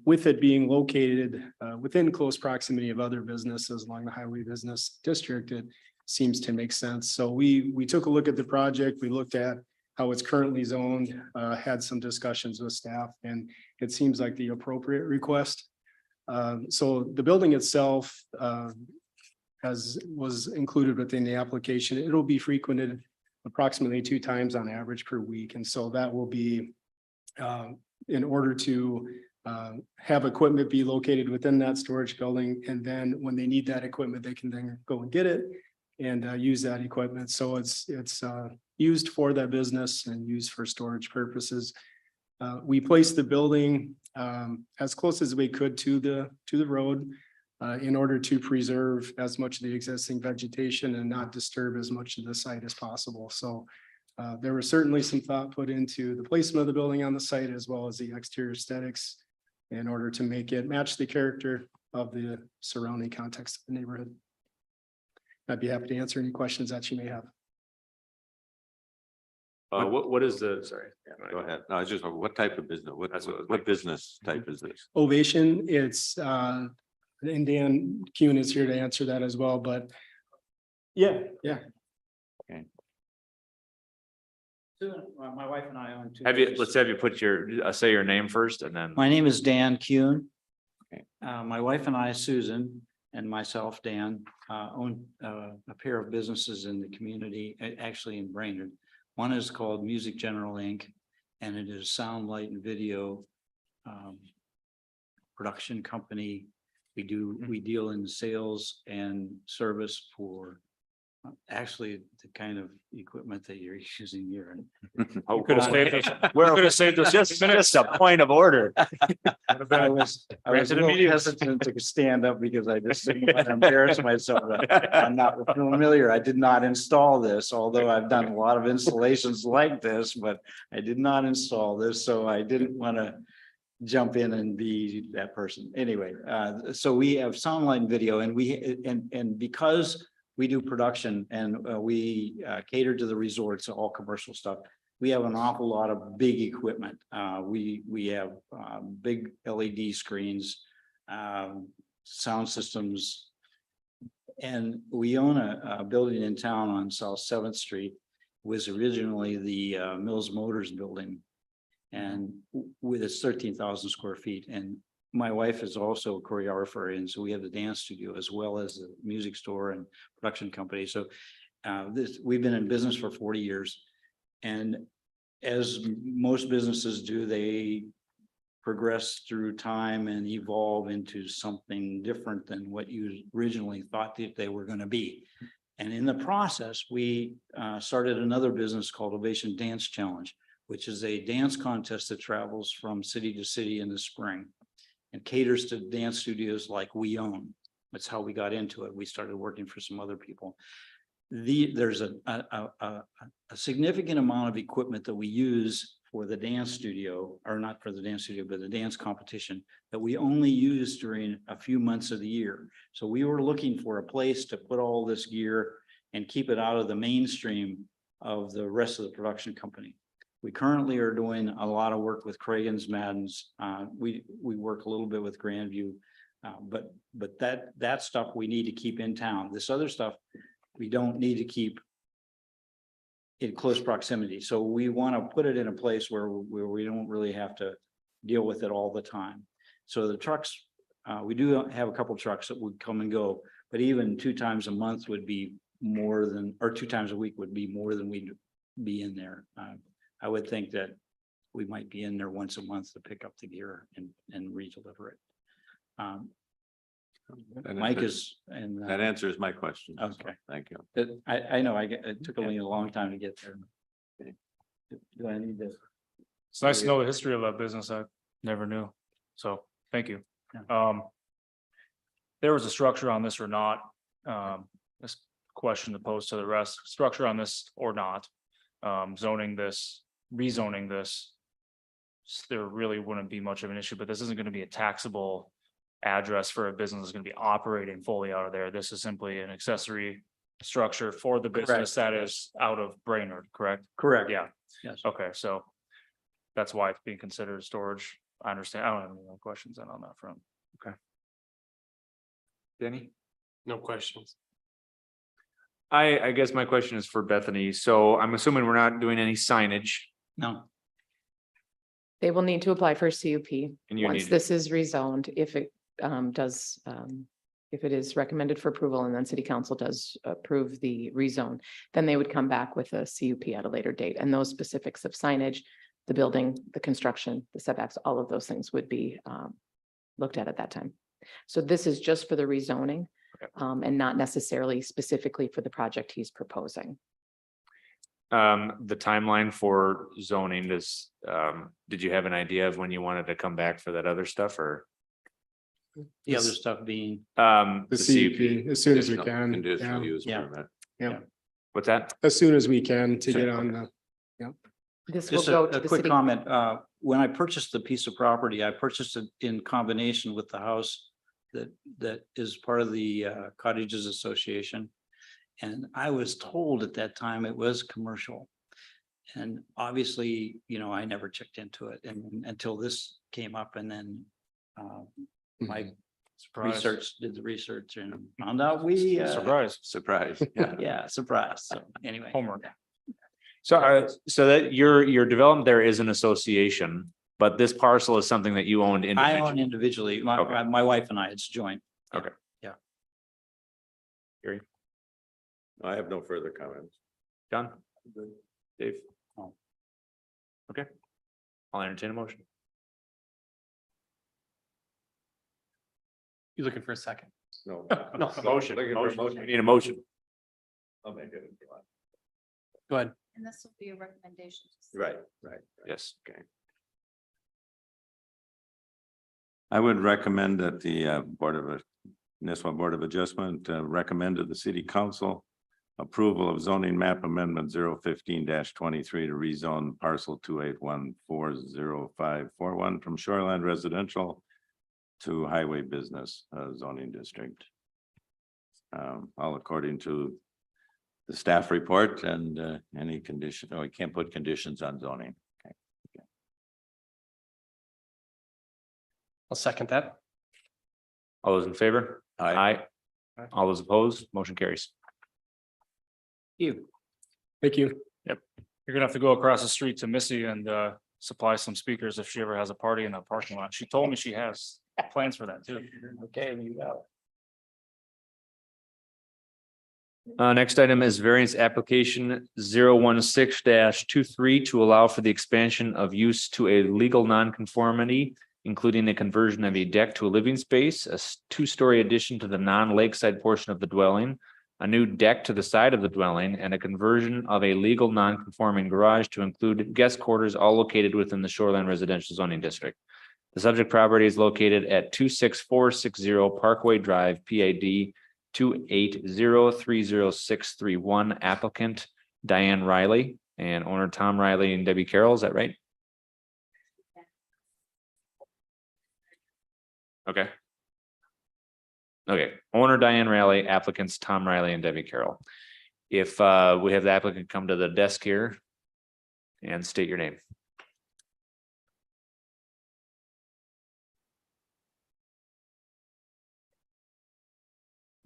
With it being located within close proximity of other businesses along the highway business district, it seems to make sense. So we took a look at the project. We looked at how it's currently zoned, had some discussions with staff, and it seems like the appropriate request. So the building itself was included within the application. It'll be frequented approximately 2 times on average per week. And so that will be in order to have equipment be located within that storage building. And then when they need that equipment, they can then go and get it and use that equipment. So it's used for that business and used for storage purposes. We placed the building as close as we could to the road. in order to preserve as much of the existing vegetation and not disturb as much of the site as possible. So there was certainly some thought put into the placement of the building on the site as well as the exterior aesthetics in order to make it match the character of the surrounding context of the neighborhood. I'd be happy to answer any questions that you may have. What is the, sorry. Go ahead. No, it's just, what type of business, That's what- what business type is this? Ovation, it's, and Dan Kuhn is here to answer that as well, but yeah. My wife and I own two. Have you, businesses. let's have you put your, say your name first and then. My name is Dan Kuhn. Okay. My wife and I, Susan, and myself, Dan, own a pair of businesses in the community, actually in Brainerd. One is called Music General Inc., and it is sound, light, and video production company. We deal in sales and service for actually the kind of equipment that you're using here. Oh, Could have saved us, Where- could have saved us Just minutes. a point of order. I was a Granted little immediate. hesitant to stand up because I just didn't want to embarrass myself. I'm not familiar. I did not install this, although I've done a lot of installations like this, but I did not install this, so I didn't want to jump in and be that person. Anyway, so we have sound, light, and video, and and because we do production and we cater to the resorts, all commercial stuff. We have an awful lot of big equipment. We have big LED screens, sound systems. And we own a building in town on South 7th Street, was originally the Mills Motors building. And with its 13,000 square feet. And my wife is also a choreographer, and so we have the dance studio as well as the music store and production company. So we've been in business for 40 years. And as most businesses do, they progress through time and evolve into something different than what you originally thought that they were going to be. And in the process, we started another business called Ovation Dance Challenge, which is a dance contest that travels from city to city in the spring and caters to dance studios like we own. That's how we got into it. We started working for some other people. There's a significant amount of equipment that we use for the dance studio, or not for the dance studio, but the dance competition that we only use during a few months of the year. So we were looking for a place to put all this gear and keep it out of the mainstream of the rest of the production company. We currently are doing a lot of work with Craigan's Madden's. We work a little bit with Grandview, but that stuff we need to keep in town. This other stuff we don't need to keep in close proximity. So we want to put it in a place where we don't really have to deal with it all the time. So the trucks, we do have a couple trucks that would come and go, but even 2 times a month would be more than, or 2 times a week would be more than we'd be in there. I would think that we might be in there once a month to pick up the gear and re-deliver it. Mike is, and That answers my question. so Okay. Thank you. I know it took me a long time to get there. Do I need this? It's nice to know the history of that business. I never knew. So thank you. There was a structure on this or not? This question to pose to the rest, structure on this or not? Zoning this, rezoning this. There really wouldn't be much of an issue, but this isn't going to be a taxable address for a business that's going to be operating fully out of there. This is simply an accessory structure for the business that is out of Brainerd, correct? Correct. Yeah. Yes. Okay, so that's why it's being considered storage. I understand. I don't have any more questions on that front. Denny? No questions. I guess my question is for Bethany. So I'm assuming we're not doing any signage. No. They will need to apply for CUP And you once need- this is rezoned, if it if it is recommended for approval and then city council does approve the rezone, then they would come back with a CUP at a later date. And those specifics of signage, the building, the construction, the setbacks, all of those things would be looked at that time. So this is just for the rezoning and not necessarily specifically for the project he's proposing. The timeline for zoning is, did you have an idea of when you wanted to come back for that other stuff or? The other stuff being, The the CUP, as soon as we Conditional- can. Conditional Yeah. use Yeah. permit. Yeah, What's that? as soon as we can to Sure, get on okay. the, This will Just go a to the quick city. comment. When I purchased the piece of property, I purchased it in combination with the house that is part of the Cottages Association. And I was told at that time it was commercial. And obviously, I never checked into it and until this came up and then my did the research and found out Surprise. Surprise, yeah. yeah, surprise. So anyway. Homework. So that your development there is an association, but this parcel is something that you owned I individually. own individually. Okay. My wife and I, it's joint. Okay. Yeah. I have no further comments. John? Dave? No. Okay. I'll entertain a motion. You looking for a second? No. No, motion. Looking for a Motion. We need a motion. I'll make it. Go ahead. And this will be a recommendation. Right. Yes. Okay. I would recommend that the Nisswa Board of Adjustment recommend to the city council approval of zoning map amendment 015-23 to rezone parcel 281400541 from shoreline residential to highway business zoning district. All according to the staff report and any condition, we can't put conditions on zoning. I'll second that. All those in favor? Aye. All those opposed, motion carries. thank you. You're gonna have to go across the street to Missy and supply some speakers if she ever has a party in that parking lot. She told me she has plans for that too. Okay, you got it. Next item is variance application 016-23 to allow for the expansion of use to a legal nonconformity, including a conversion of a deck to a living space, a two-story addition to the non-lakeside portion of the dwelling, a new deck to the side of the dwelling, and a conversion of a legal non-conforming garage to include guest quarters, all located within the Shoreline Residential Zoning District. The subject property is located at 26460 Parkway Drive, PID 2803061, applicant Diane Riley and owner Tom Riley and Debbie Carroll. Is that right? Okay. Okay, owner Diane Riley, applicants Tom Riley and Debbie Carroll. If we have the applicant come to the desk here and state your name.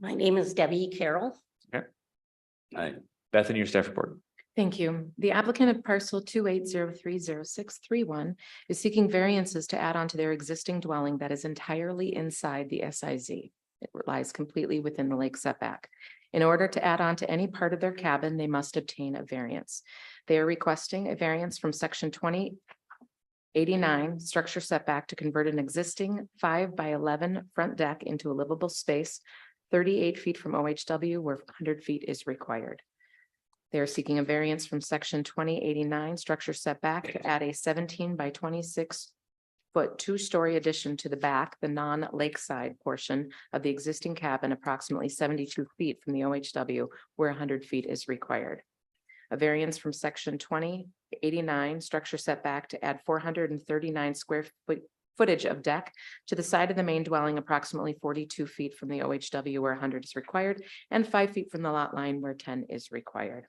My name is Debbie Carroll. Hi, Beth, in your staff report. Thank you. The applicant of parcel 280300631 is seeking variances to add on to their existing dwelling that is entirely inside the SIZ. It lies completely within the lake setback. In order to add on to any part of their cabin, they must obtain a variance. They are requesting a variance from section 2089 structure setback to convert an existing 5x11 front deck into a livable space 38 feet from OHW where 100 feet is required. They are seeking a variance from section 2089 structure setback to add a 17x26-foot two-story addition to the back, the non-lakeside portion of the existing cabin, approximately 72 feet from the OHW where 100 feet is required. A variance from section 2089 structure setback to add 439 square footage of deck to the side of the main dwelling, approximately 42 feet from the OHW where 100 is required, and 5 feet from the lot line where 10 is required.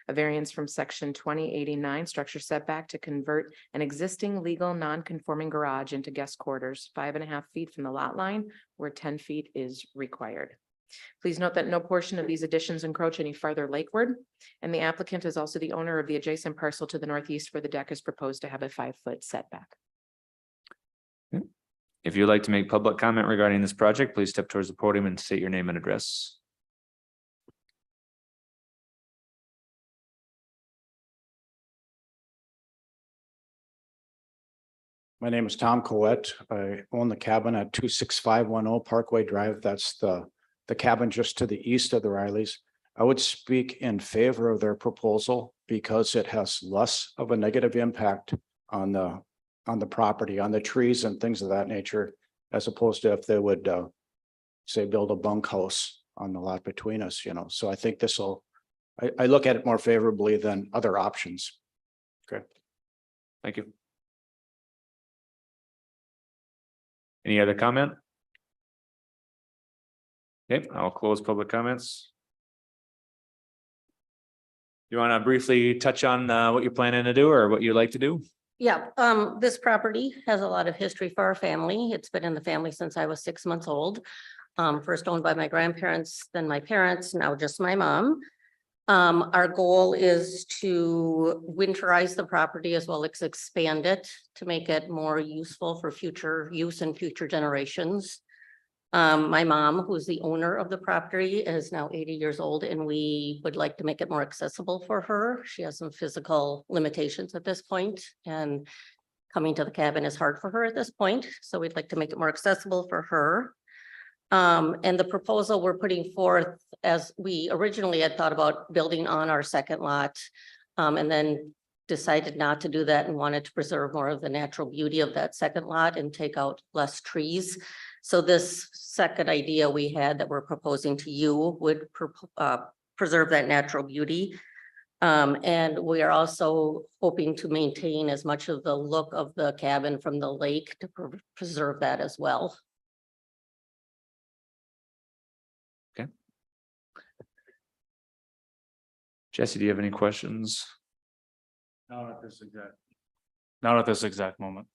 A variance from section 2089 structure setback to convert an existing legal non-conforming garage into guest quarters 5.5 feet from the lot line where 10 feet is required. Please note that no portion of these additions encroach any farther lakeward, and the applicant is also the owner of the adjacent parcel to the northeast where the deck is proposed to have a 5-foot setback. If you'd like to make public comment regarding this project, please step towards the podium and state your name and address. My name is Tom Collette. I own the cabin at 26510 Parkway Drive. That's the cabin just to the east of the Rileys. I would speak in favor of their proposal because it has less of a negative impact on the property, on the trees and things of that nature. as opposed to if they would, say, build a bunkhouse on the lot between us, you know, so I think this will, I look at it more favorably than other options. Okay. Thank you. Any other comment? Okay, I'll close public comments. You want to briefly touch on what you're planning to do or what you'd like to do? Yeah, this property has a lot of history for our family. It's been in the family since I was 6 months old. First owned by my grandparents, then my parents, now just my mom. Our goal is to winterize the property as well as expand it to make it more useful for future use and future generations. My mom, who's the owner of the property, is now 80 years old and we would like to make it more accessible for her. She has some physical limitations at this point and coming to the cabin is hard for her at this point. So we'd like to make it more accessible for her. And the proposal we're putting forth, as we originally had thought about building on our second lot, and then decided not to do that and wanted to preserve more of the natural beauty of that second lot and take out less trees. So this second idea we had that we're proposing to you would preserve that natural beauty. And we are also hoping to maintain as much of the look of the cabin from the lake to preserve that as well. Jesse, do you have any questions? Not at this exact moment.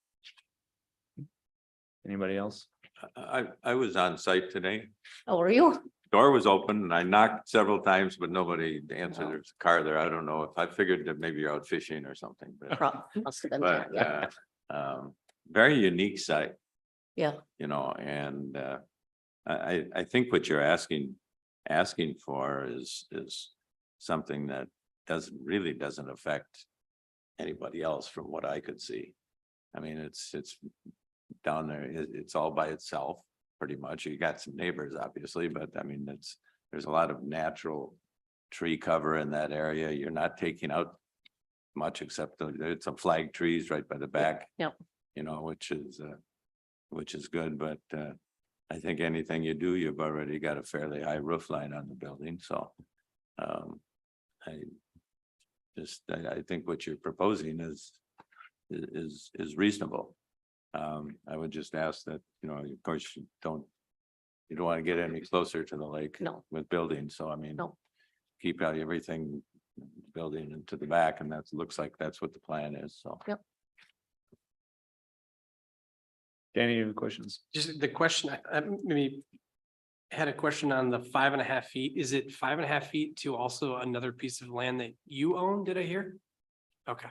Anybody else? I was on site today. How are you? Door was open and I knocked several times, but nobody answered. There's a car there. I don't know if I figured that maybe you're out fishing or something, Must have been that, yeah. but very unique site, Yeah, you know, and I think what you're asking for is something that doesn't affect anybody else from what I could see. I mean, it's down there, it's all by itself, pretty much. You got some neighbors, obviously, but I mean, there's a lot of natural tree cover in that area. You're not taking out much except it's some flag trees right by the back. Yep. You know, which is good, but I think anything you do, you've already got a fairly high roof line on the building, so I think what you're proposing is reasonable. I would just ask that, you know, of course, you don't want to get any closer to the lake. No. With building, so I mean. No. Keep out everything building into the back, and that looks like that's what the plan is, so. Yep. Danny, you have questions? Just the question, I maybe had a question on the 5.5 feet. Is it 5.5 feet to also another piece of land that you own? Did I hear? Okay.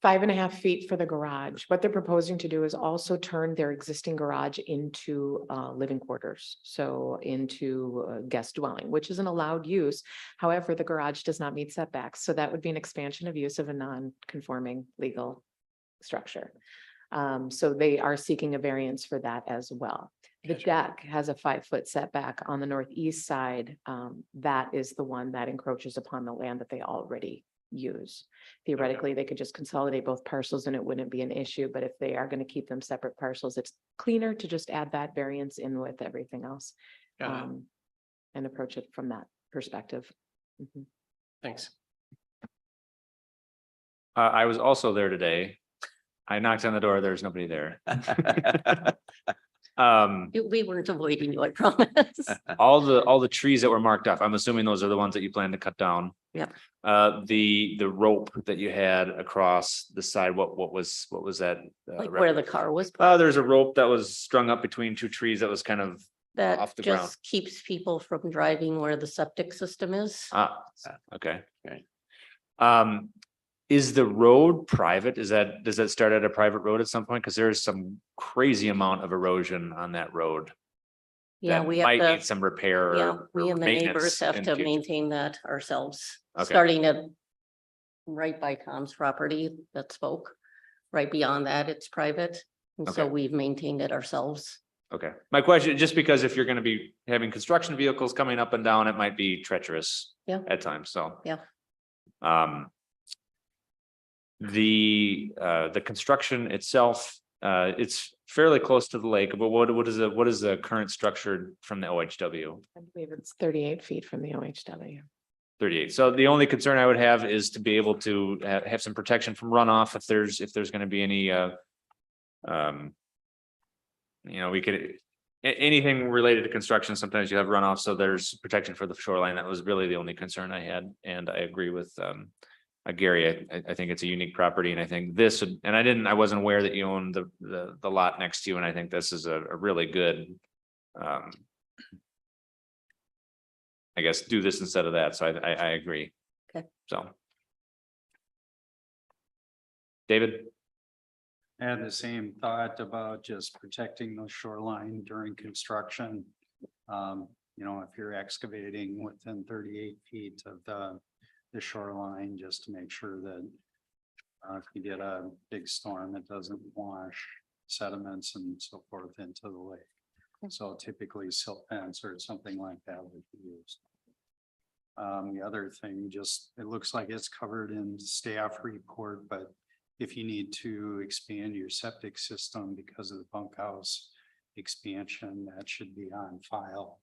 5.5 feet for the garage. What they're proposing to do is also turn their existing garage into living quarters. So into a guest dwelling, which is an allowed use. However, the garage does not meet setbacks. So that would be an expansion of use of a non-conforming legal structure. So they are seeking a variance for that as well. The deck has a 5-foot setback on the northeast side. That is the one that encroaches upon the land that they already use. Theoretically, they could just consolidate both parcels and it wouldn't be an issue, but if they are going to keep them separate parcels, it's cleaner to just add that variance in with everything else. And approach it from that perspective. Mhm. Thanks. I was also there today. I knocked on the door, there's nobody there. We weren't avoiding you, I promise. All the trees that were marked off, I'm assuming those are the ones that you plan to cut down. Yep. The rope that you had across the side, what was that? Like where the car was. There's a rope that was strung up between two trees that was kind of That off the just ground. keeps people from driving where the septic system is. Okay. Is the road private? Does that start at a private road at some point? Because there's some crazy amount of erosion on that road. Yeah, that we have might to, need some repair. yeah, or we and the maintenance neighbors have in to future. maintain that ourselves. Okay. Starting at right by Tom's property that spoke. Right beyond that, it's private. And so Okay. we've maintained it ourselves. Okay, my question, just because if you're gonna be having construction vehicles coming up and down, it might be treacherous. Yeah. At times, so. Yeah. The construction itself, it's fairly close to the lake, but what is the current structure from the OHW? I believe it's 38 feet from the OHW. 38. So the only concern I would have is to be able to have some protection from runoff if there's going to be any we could anything related to construction, sometimes you have runoff, so there's protection for the shoreline. That was really the only concern I had, and I agree with Gary. I think it's a unique property, and I think this I wasn't aware that you own the lot next to you, and I think this is a really good I guess do this instead of that. So I agree. Okay. So. David? I had the same thought about just protecting the shoreline during construction. If you're excavating within 38 feet of the shoreline, just to make sure that if you get a big storm, it doesn't wash sediments and so forth into the lake. So typically silt fence or something like that would be used. The other thing, it looks like it's covered in staff report, but if you need to expand your septic system because of the bunkhouse expansion, that should be on file.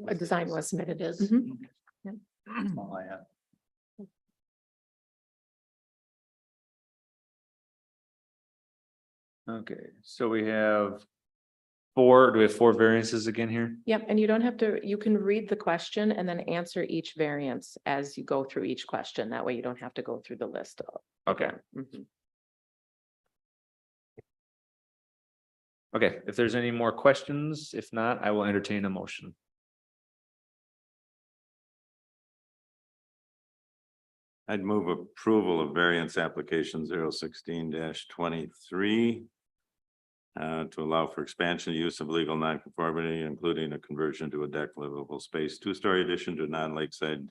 A design was submitted. It is. Mhm. That's all I had. Okay, so we have do we have four variances again here? Yep, and you don't have to, you can read the question and then answer each variance as you go through each question. That way you don't have to go through the list. Okay. Mhm. Okay, if there's any more questions, if not, I will entertain a motion. I'd move approval of variance application 016-23. To allow for expansion use of legal nonconformity, including a conversion to a deck livable space, 2-story addition to a non-lakeside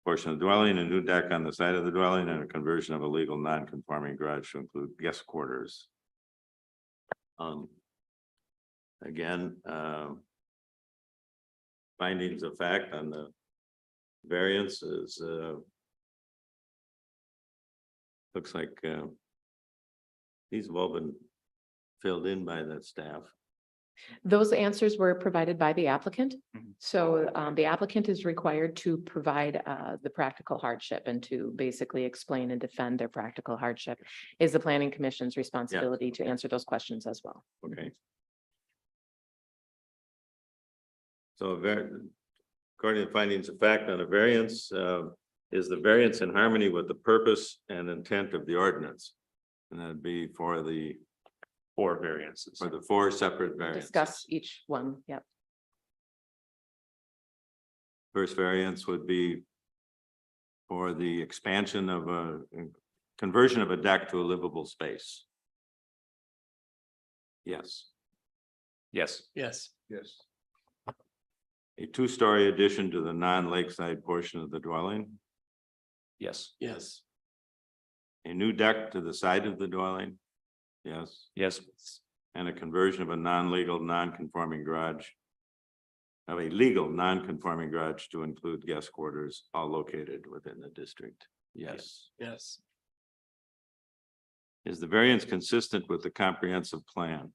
portion of the dwelling, a new deck on the side of the dwelling, and a conversion of a legal non-conforming garage to include guest quarters. Again, findings of fact on the variances, looks like these have all been filled in by the staff. Those answers were provided by the applicant. Mhm. So the applicant is required to provide the practical hardship and to basically explain and defend their practical hardship. Is the planning commission's responsibility to answer those questions as well. Okay. So according to findings of fact on a variance, is the variance in harmony with the purpose and intent of the ordinance? And that'd be for the Four variances. 4 separate variances. Discuss each one. Yep. First variance would be for the expansion of a conversion of a deck to a livable space. Yes. Yes. Yes. Yes. A 2-story addition to the non-lakeside portion of the dwelling. Yes. Yes. A new deck to the side of the dwelling. Yes. Yes. And a conversion of a non-legal, non-conforming garage. Of a legal, non-conforming garage to include guest quarters, all located within the district. Yes. Yes. Is the variance consistent with the comprehensive plan?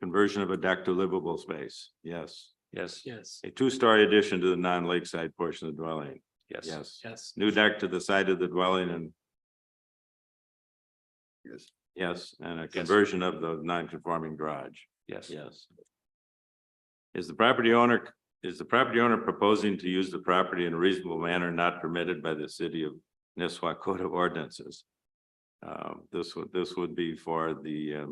Conversion of a deck to livable space. Yes. Yes. Yes. A 2-story addition to the non-lakeside portion of the dwelling. Yes. Yes. Yes. New deck to the side of the dwelling and. Yes. Yes, and a conversion of the non-conforming garage. Yes. Yes. Is the property owner proposing to use the property in a reasonable manner not permitted by the city of Nisswa Code of Ordinances? This would be for the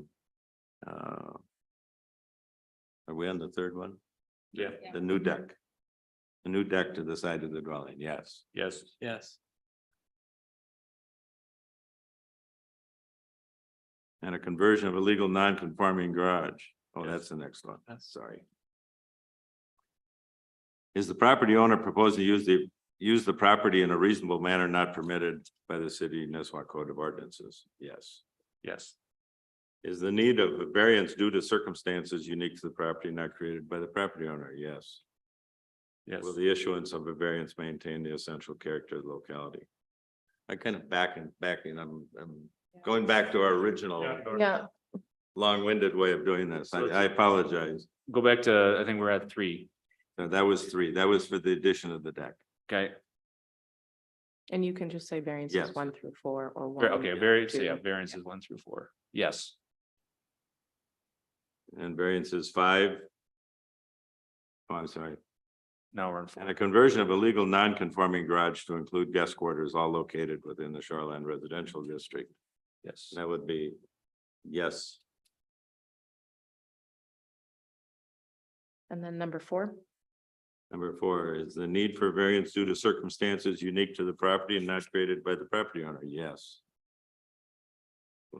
are we on the third one? Yeah. The new deck. The new deck to the side of the dwelling, yes. Yes. Yes. And a conversion of a legal non-conforming garage. Oh, that's the next one. Sorry. Is the property owner proposing to use the property in a reasonable manner not permitted by the city Nisswa Code of Ordinances? Yes. Yes. Is the need of a variance due to circumstances unique to the property not created by the property owner? Yes. Yes. Will the issuance of a variance maintain the essential character of the locality? I kind of backing, I'm going back to our original Yeah, long-winded way of doing this. I apologize. Go back to, I think we're at 3. No, that was 3. That was for the addition of the deck. Okay, and you can just say variances Yes. 1 through 4 or 1. okay, variance, two. yeah, variances 1 through 4. Yes. And variances 5. Oh, I'm sorry. Now we're in 4. And a conversion of a legal non-conforming garage to include guest quarters all located within the Shoreland Residential District. Yes. That would be yes. And then number 4, Number 4 is the need for variance due to circumstances unique to the property and not created by the property owner. Yes.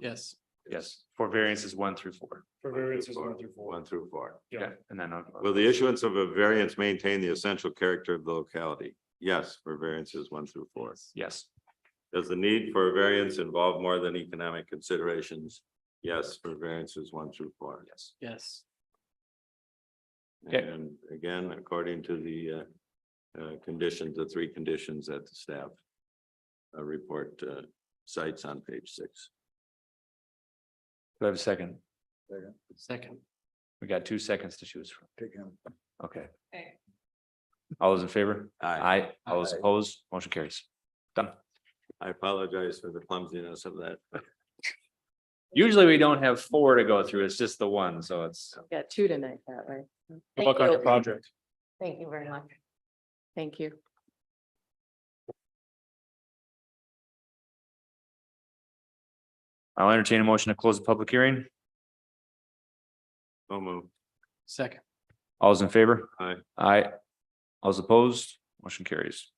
Yes. Yes, for variances 1 through 4. For variances 1 through 4. 1 through 4. Okay, and then. Will the issuance of a variance maintain the essential character of the locality? Yes, for variances 1 through 4. Yes. Does the need for a variance involve more than economic considerations? Yes, for variances 1 through 4. Yes. Yes. Okay. And again, according to the conditions, the 3 conditions that the staff report cites on page 6. Do I have a second? Second. We got 2 seconds to choose from. Take him. Okay. Okay. All those in favor? Aye. All those opposed, motion carries. Done. I apologize for the clumsiness of that. Usually we don't have 4 to go through. It's just the 1, so it's. got 2 tonight that way. Good Thank luck on your you. project. Thank you very much. Thank you. I'll entertain a motion to close the public hearing. So move. Second. All those in favor? Aye. Aye. All those opposed, motion carries.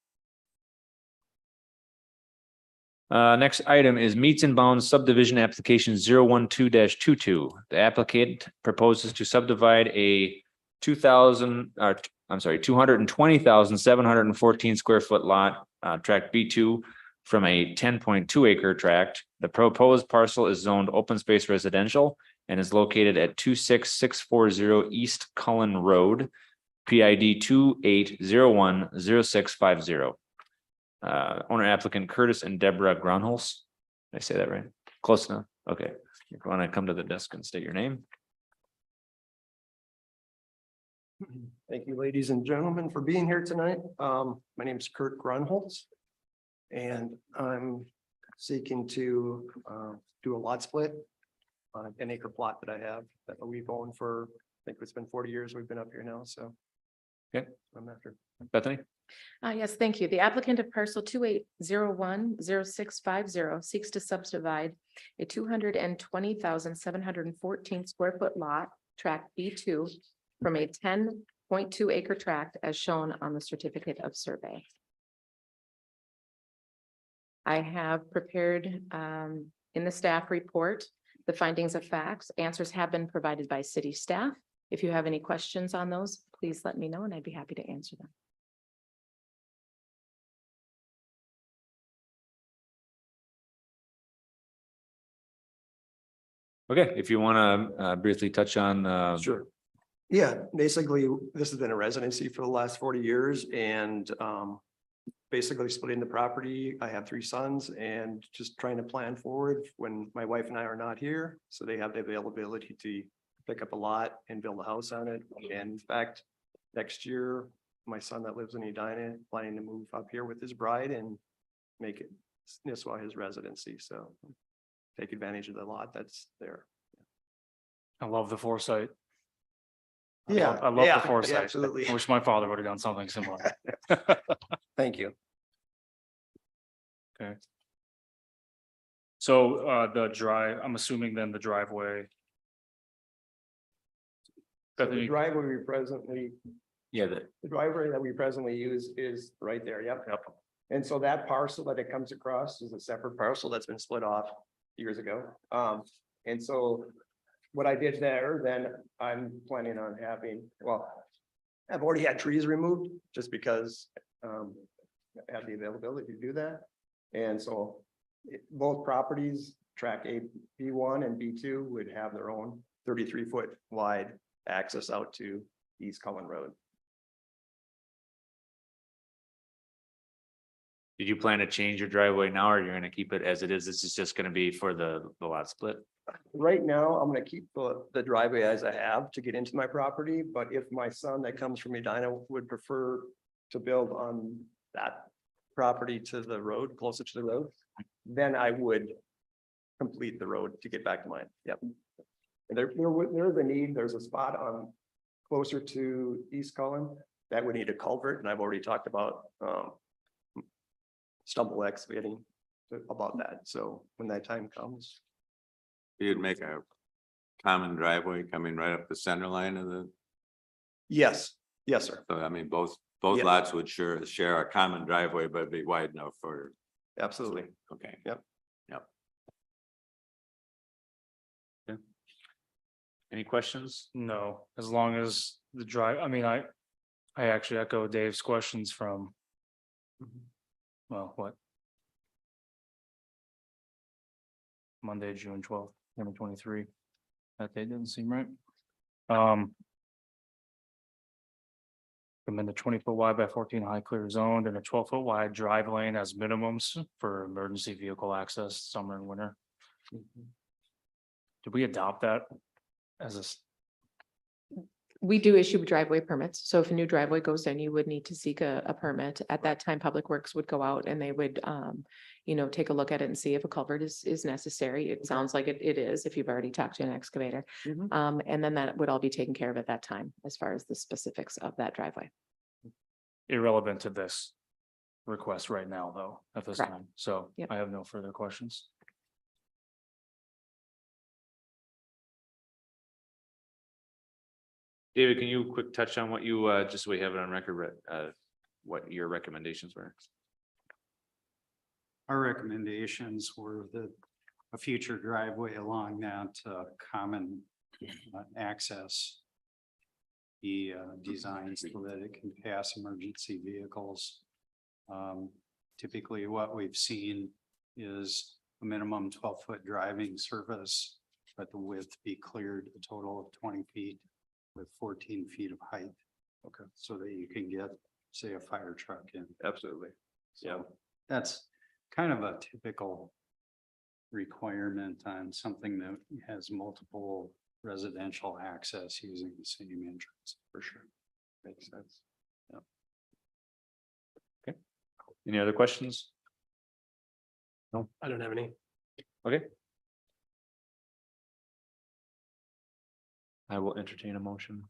Next item is meets and bounds subdivision application 012-22. The applicant proposes to subdivide a 220,714 square foot lot, tract B2 from a 10.2 acre tract. The proposed parcel is zoned open space residential and is located at 26640 East Cullen Road, PID 28010650. Owner applicant Curtis and Deborah Grunholz. Did I say that right? Close enough. Okay. If you want to come to the desk and state your name. Thank you, ladies and gentlemen, for being here tonight. My name is Kurt Grunholz. And I'm seeking to do a lot split on an 10 acre plot that I have that we've owned for, I think it's been 40 years we've been up here now, so. Okay. I'm after. Bethany? Yes, thank you. The applicant of parcel 28010650 seeks to subdivide a 220,714 square foot lot, tract B2, from a 10.2 acre tract as shown on the certificate of survey. I have prepared in the staff report the findings of facts. Answers have been provided by city staff. If you have any questions on those, please let me know and I'd be happy to answer them. Okay, if you want to briefly touch on. Sure. Yeah, basically, this has been a residency for the last 40 years and basically splitting the property. I have 3 sons and just trying to plan forward when my wife and I are not here. So they have the availability to pick up a lot and build a house on it. And in fact, next year, my son that lives in Edina planning to move up here with his bride and make it Nisswa his residency. So take advantage of the lot that's there. I love the foresight. Yeah, I love yeah, the foresight. absolutely. I wish my father would have done something similar. Thank you. Okay. So the I'm assuming then the driveway. So the Bethany, driveway we presently, Yeah, the driveway that we presently use is right there, yep. Yep. And so that parcel that it comes across is a separate parcel that's been split off years ago. And so what I did there, then I'm planning on having, well, I've already had trees removed just because I have the availability to do that. And so both properties, track A, B1 and B2 would have their own 33-foot wide access out to East Cullen Road. Did you plan to change your driveway now, or you're gonna keep it as it is? This is just gonna be for the lot split? Right now, I'm gonna keep the driveway as I have to get into my property, but if my son that comes from Edina would prefer to build on that property to the road, closer to the road, then I would complete the road to get back to mine. Yep. And there's a need, there's a spot on closer to East Cullen that would need a culvert, and I've already talked about stumble excavating about that. So when that time comes. You'd make a common driveway coming right up the center line of the, Yes, yes, sir. so I mean, both Yeah. lots would share a common driveway, but be wide enough for, Absolutely. okay. Yep. Any questions? No, as long as the drive, I mean, I actually echo Dave's questions from. Well, what? Monday, June 12th, 2023. That date didn't seem right. I'm in the 20-foot wide by 14 high clear zoned and a 12-foot wide drive lane as minimums for emergency vehicle access summer and winter. Did we adopt that as a? We do issue driveway permits. So if a new driveway goes in, you would need to seek a permit. At that time, Public Works would go out and they would, take a look at it and see if a culvert is necessary. It sounds like it is, if you've already talked to an excavator. And then that would all be taken care of at that time, as far as the specifics of that driveway. Irrelevant to this request right now, though, at this Correct. time. So Yep. I have no further questions. David, can you quick touch on what you, just so we have it on record, what your recommendations were? Our recommendations were that a future driveway along that common access be designed so that it can pass emergency vehicles. Typically, what we've seen is a minimum 12-foot driving surface, but the width be cleared a total of 20 feet with 14 feet of height. Okay. So that you can get, say, a fire truck in. Absolutely. So that's kind of a typical requirement on something that has multiple residential access using the same entrance, for sure. Makes sense. Any other questions? I don't have any. Okay. I will entertain a motion.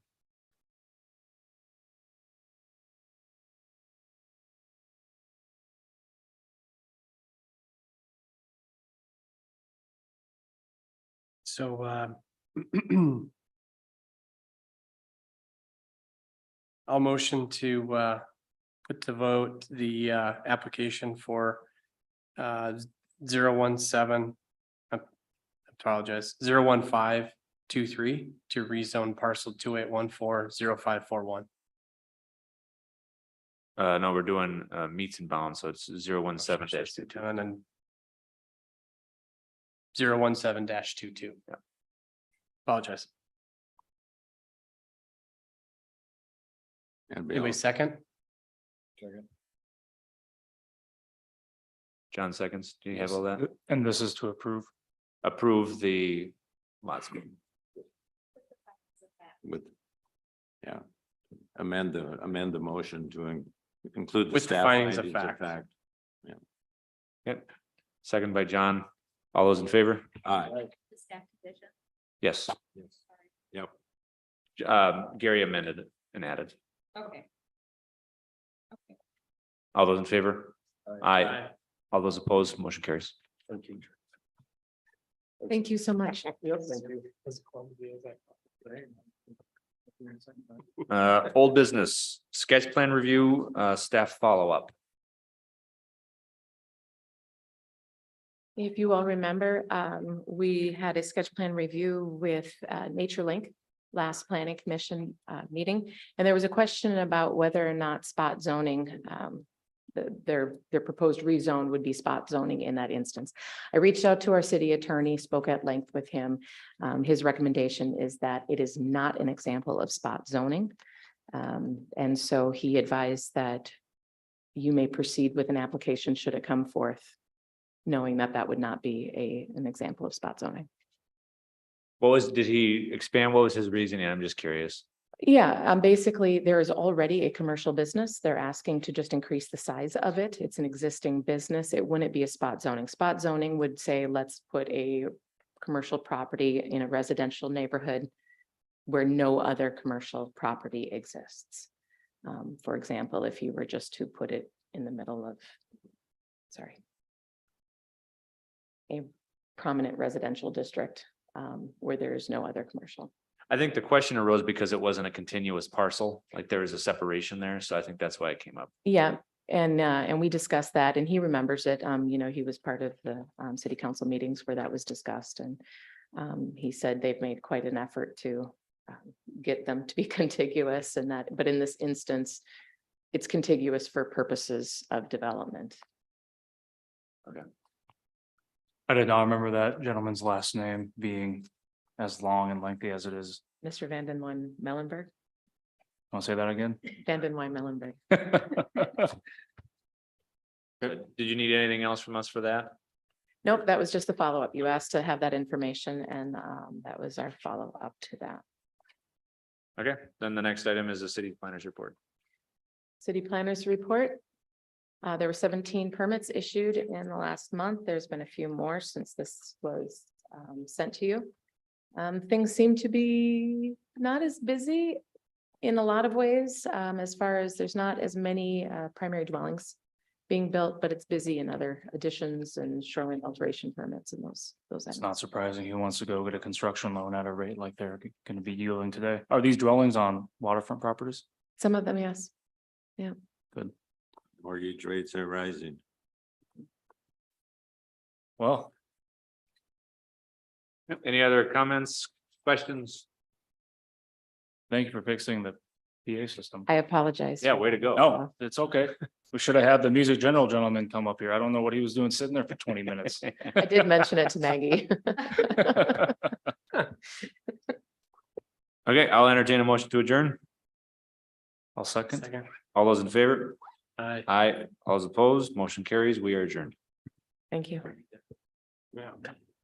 So, I'll motion to, put to vote the, application for, 017. I apologize, 01523 to rezone parcel 28140541. No, we're doing meets and bounds, so it's 017-22. And then 017-22. Yeah. Apologize. Anybody second? John seconds. Do you have all that? And this is to approve. Approve the lots. With, yeah, amend the motion to include the With the staff findings of findings fact. Yep. Second by John. All those in favor? Aye. The staff division. Yes. Yep. Gary amended it and added. Okay. All those in favor? Aye. All those opposed, motion carries. Thank you so much. Yep, thank you. Old business, sketch plan review, staff follow-up. If you all remember, we had a sketch plan review with Nature Link last planning commission meeting. And there was a question about whether or not spot zoning, their proposed rezone would be spot zoning in that instance. I reached out to our city attorney, spoke at length with him. His recommendation is that it is not an example of spot zoning. And so he advised that you may proceed with an application should it come forth, knowing that that would not be an example of spot zoning. did he expand? What was his reasoning? I'm just curious. Yeah, basically, there is already a commercial business. They're asking to just increase the size of it. It's an existing business. It wouldn't be a spot zoning. Spot zoning would say, let's put a commercial property in a residential neighborhood where no other commercial property exists. For example, if you were just to put it in the middle of, a prominent residential district, where there is no other commercial. I think the question arose because it wasn't a continuous parcel, like there was a separation there, so I think that's why it came up. Yeah, and we discussed that, and he remembers it. He was part of the city council meetings where that was discussed, and he said they've made quite an effort to get them to be contiguous, and that, but in this instance, it's contiguous for purposes of development. I did not remember that gentleman's last name being as long and lengthy as it is. Mr. Vanden Wein Mellenberg, Want to say that again? Vanden Wein Mellenberg. Did you need anything else from us for that? Nope, that was just the follow-up. You asked to have that information, and that was our follow-up to that. Okay, then the next item is the city planners report. City planners report. There were 17 permits issued in the last month. There's been a few more since this was sent to you. Things seem to be not as busy in a lot of ways, as far as there's not as many primary dwellings being built, but it's busy in other additions and shoreline alteration permits and those It's items. not surprising. He wants to go get a construction loan at a rate like they're going to be yielding today. Are these dwellings on waterfront properties? Some of them, yes. Mortgage rates are rising. Well, Any other comments, questions? thank you for fixing the PA system. I apologize. Yeah, way to go. No, it's okay. We should have had the music general gentleman come up here. I don't know what he was doing sitting there for 20 minutes. I did mention it to Maggie. Okay, I'll entertain a motion to adjourn. I'll second. All those in favor? Aye. Aye. All those opposed, motion carries. We are adjourned. Thank you. Yeah.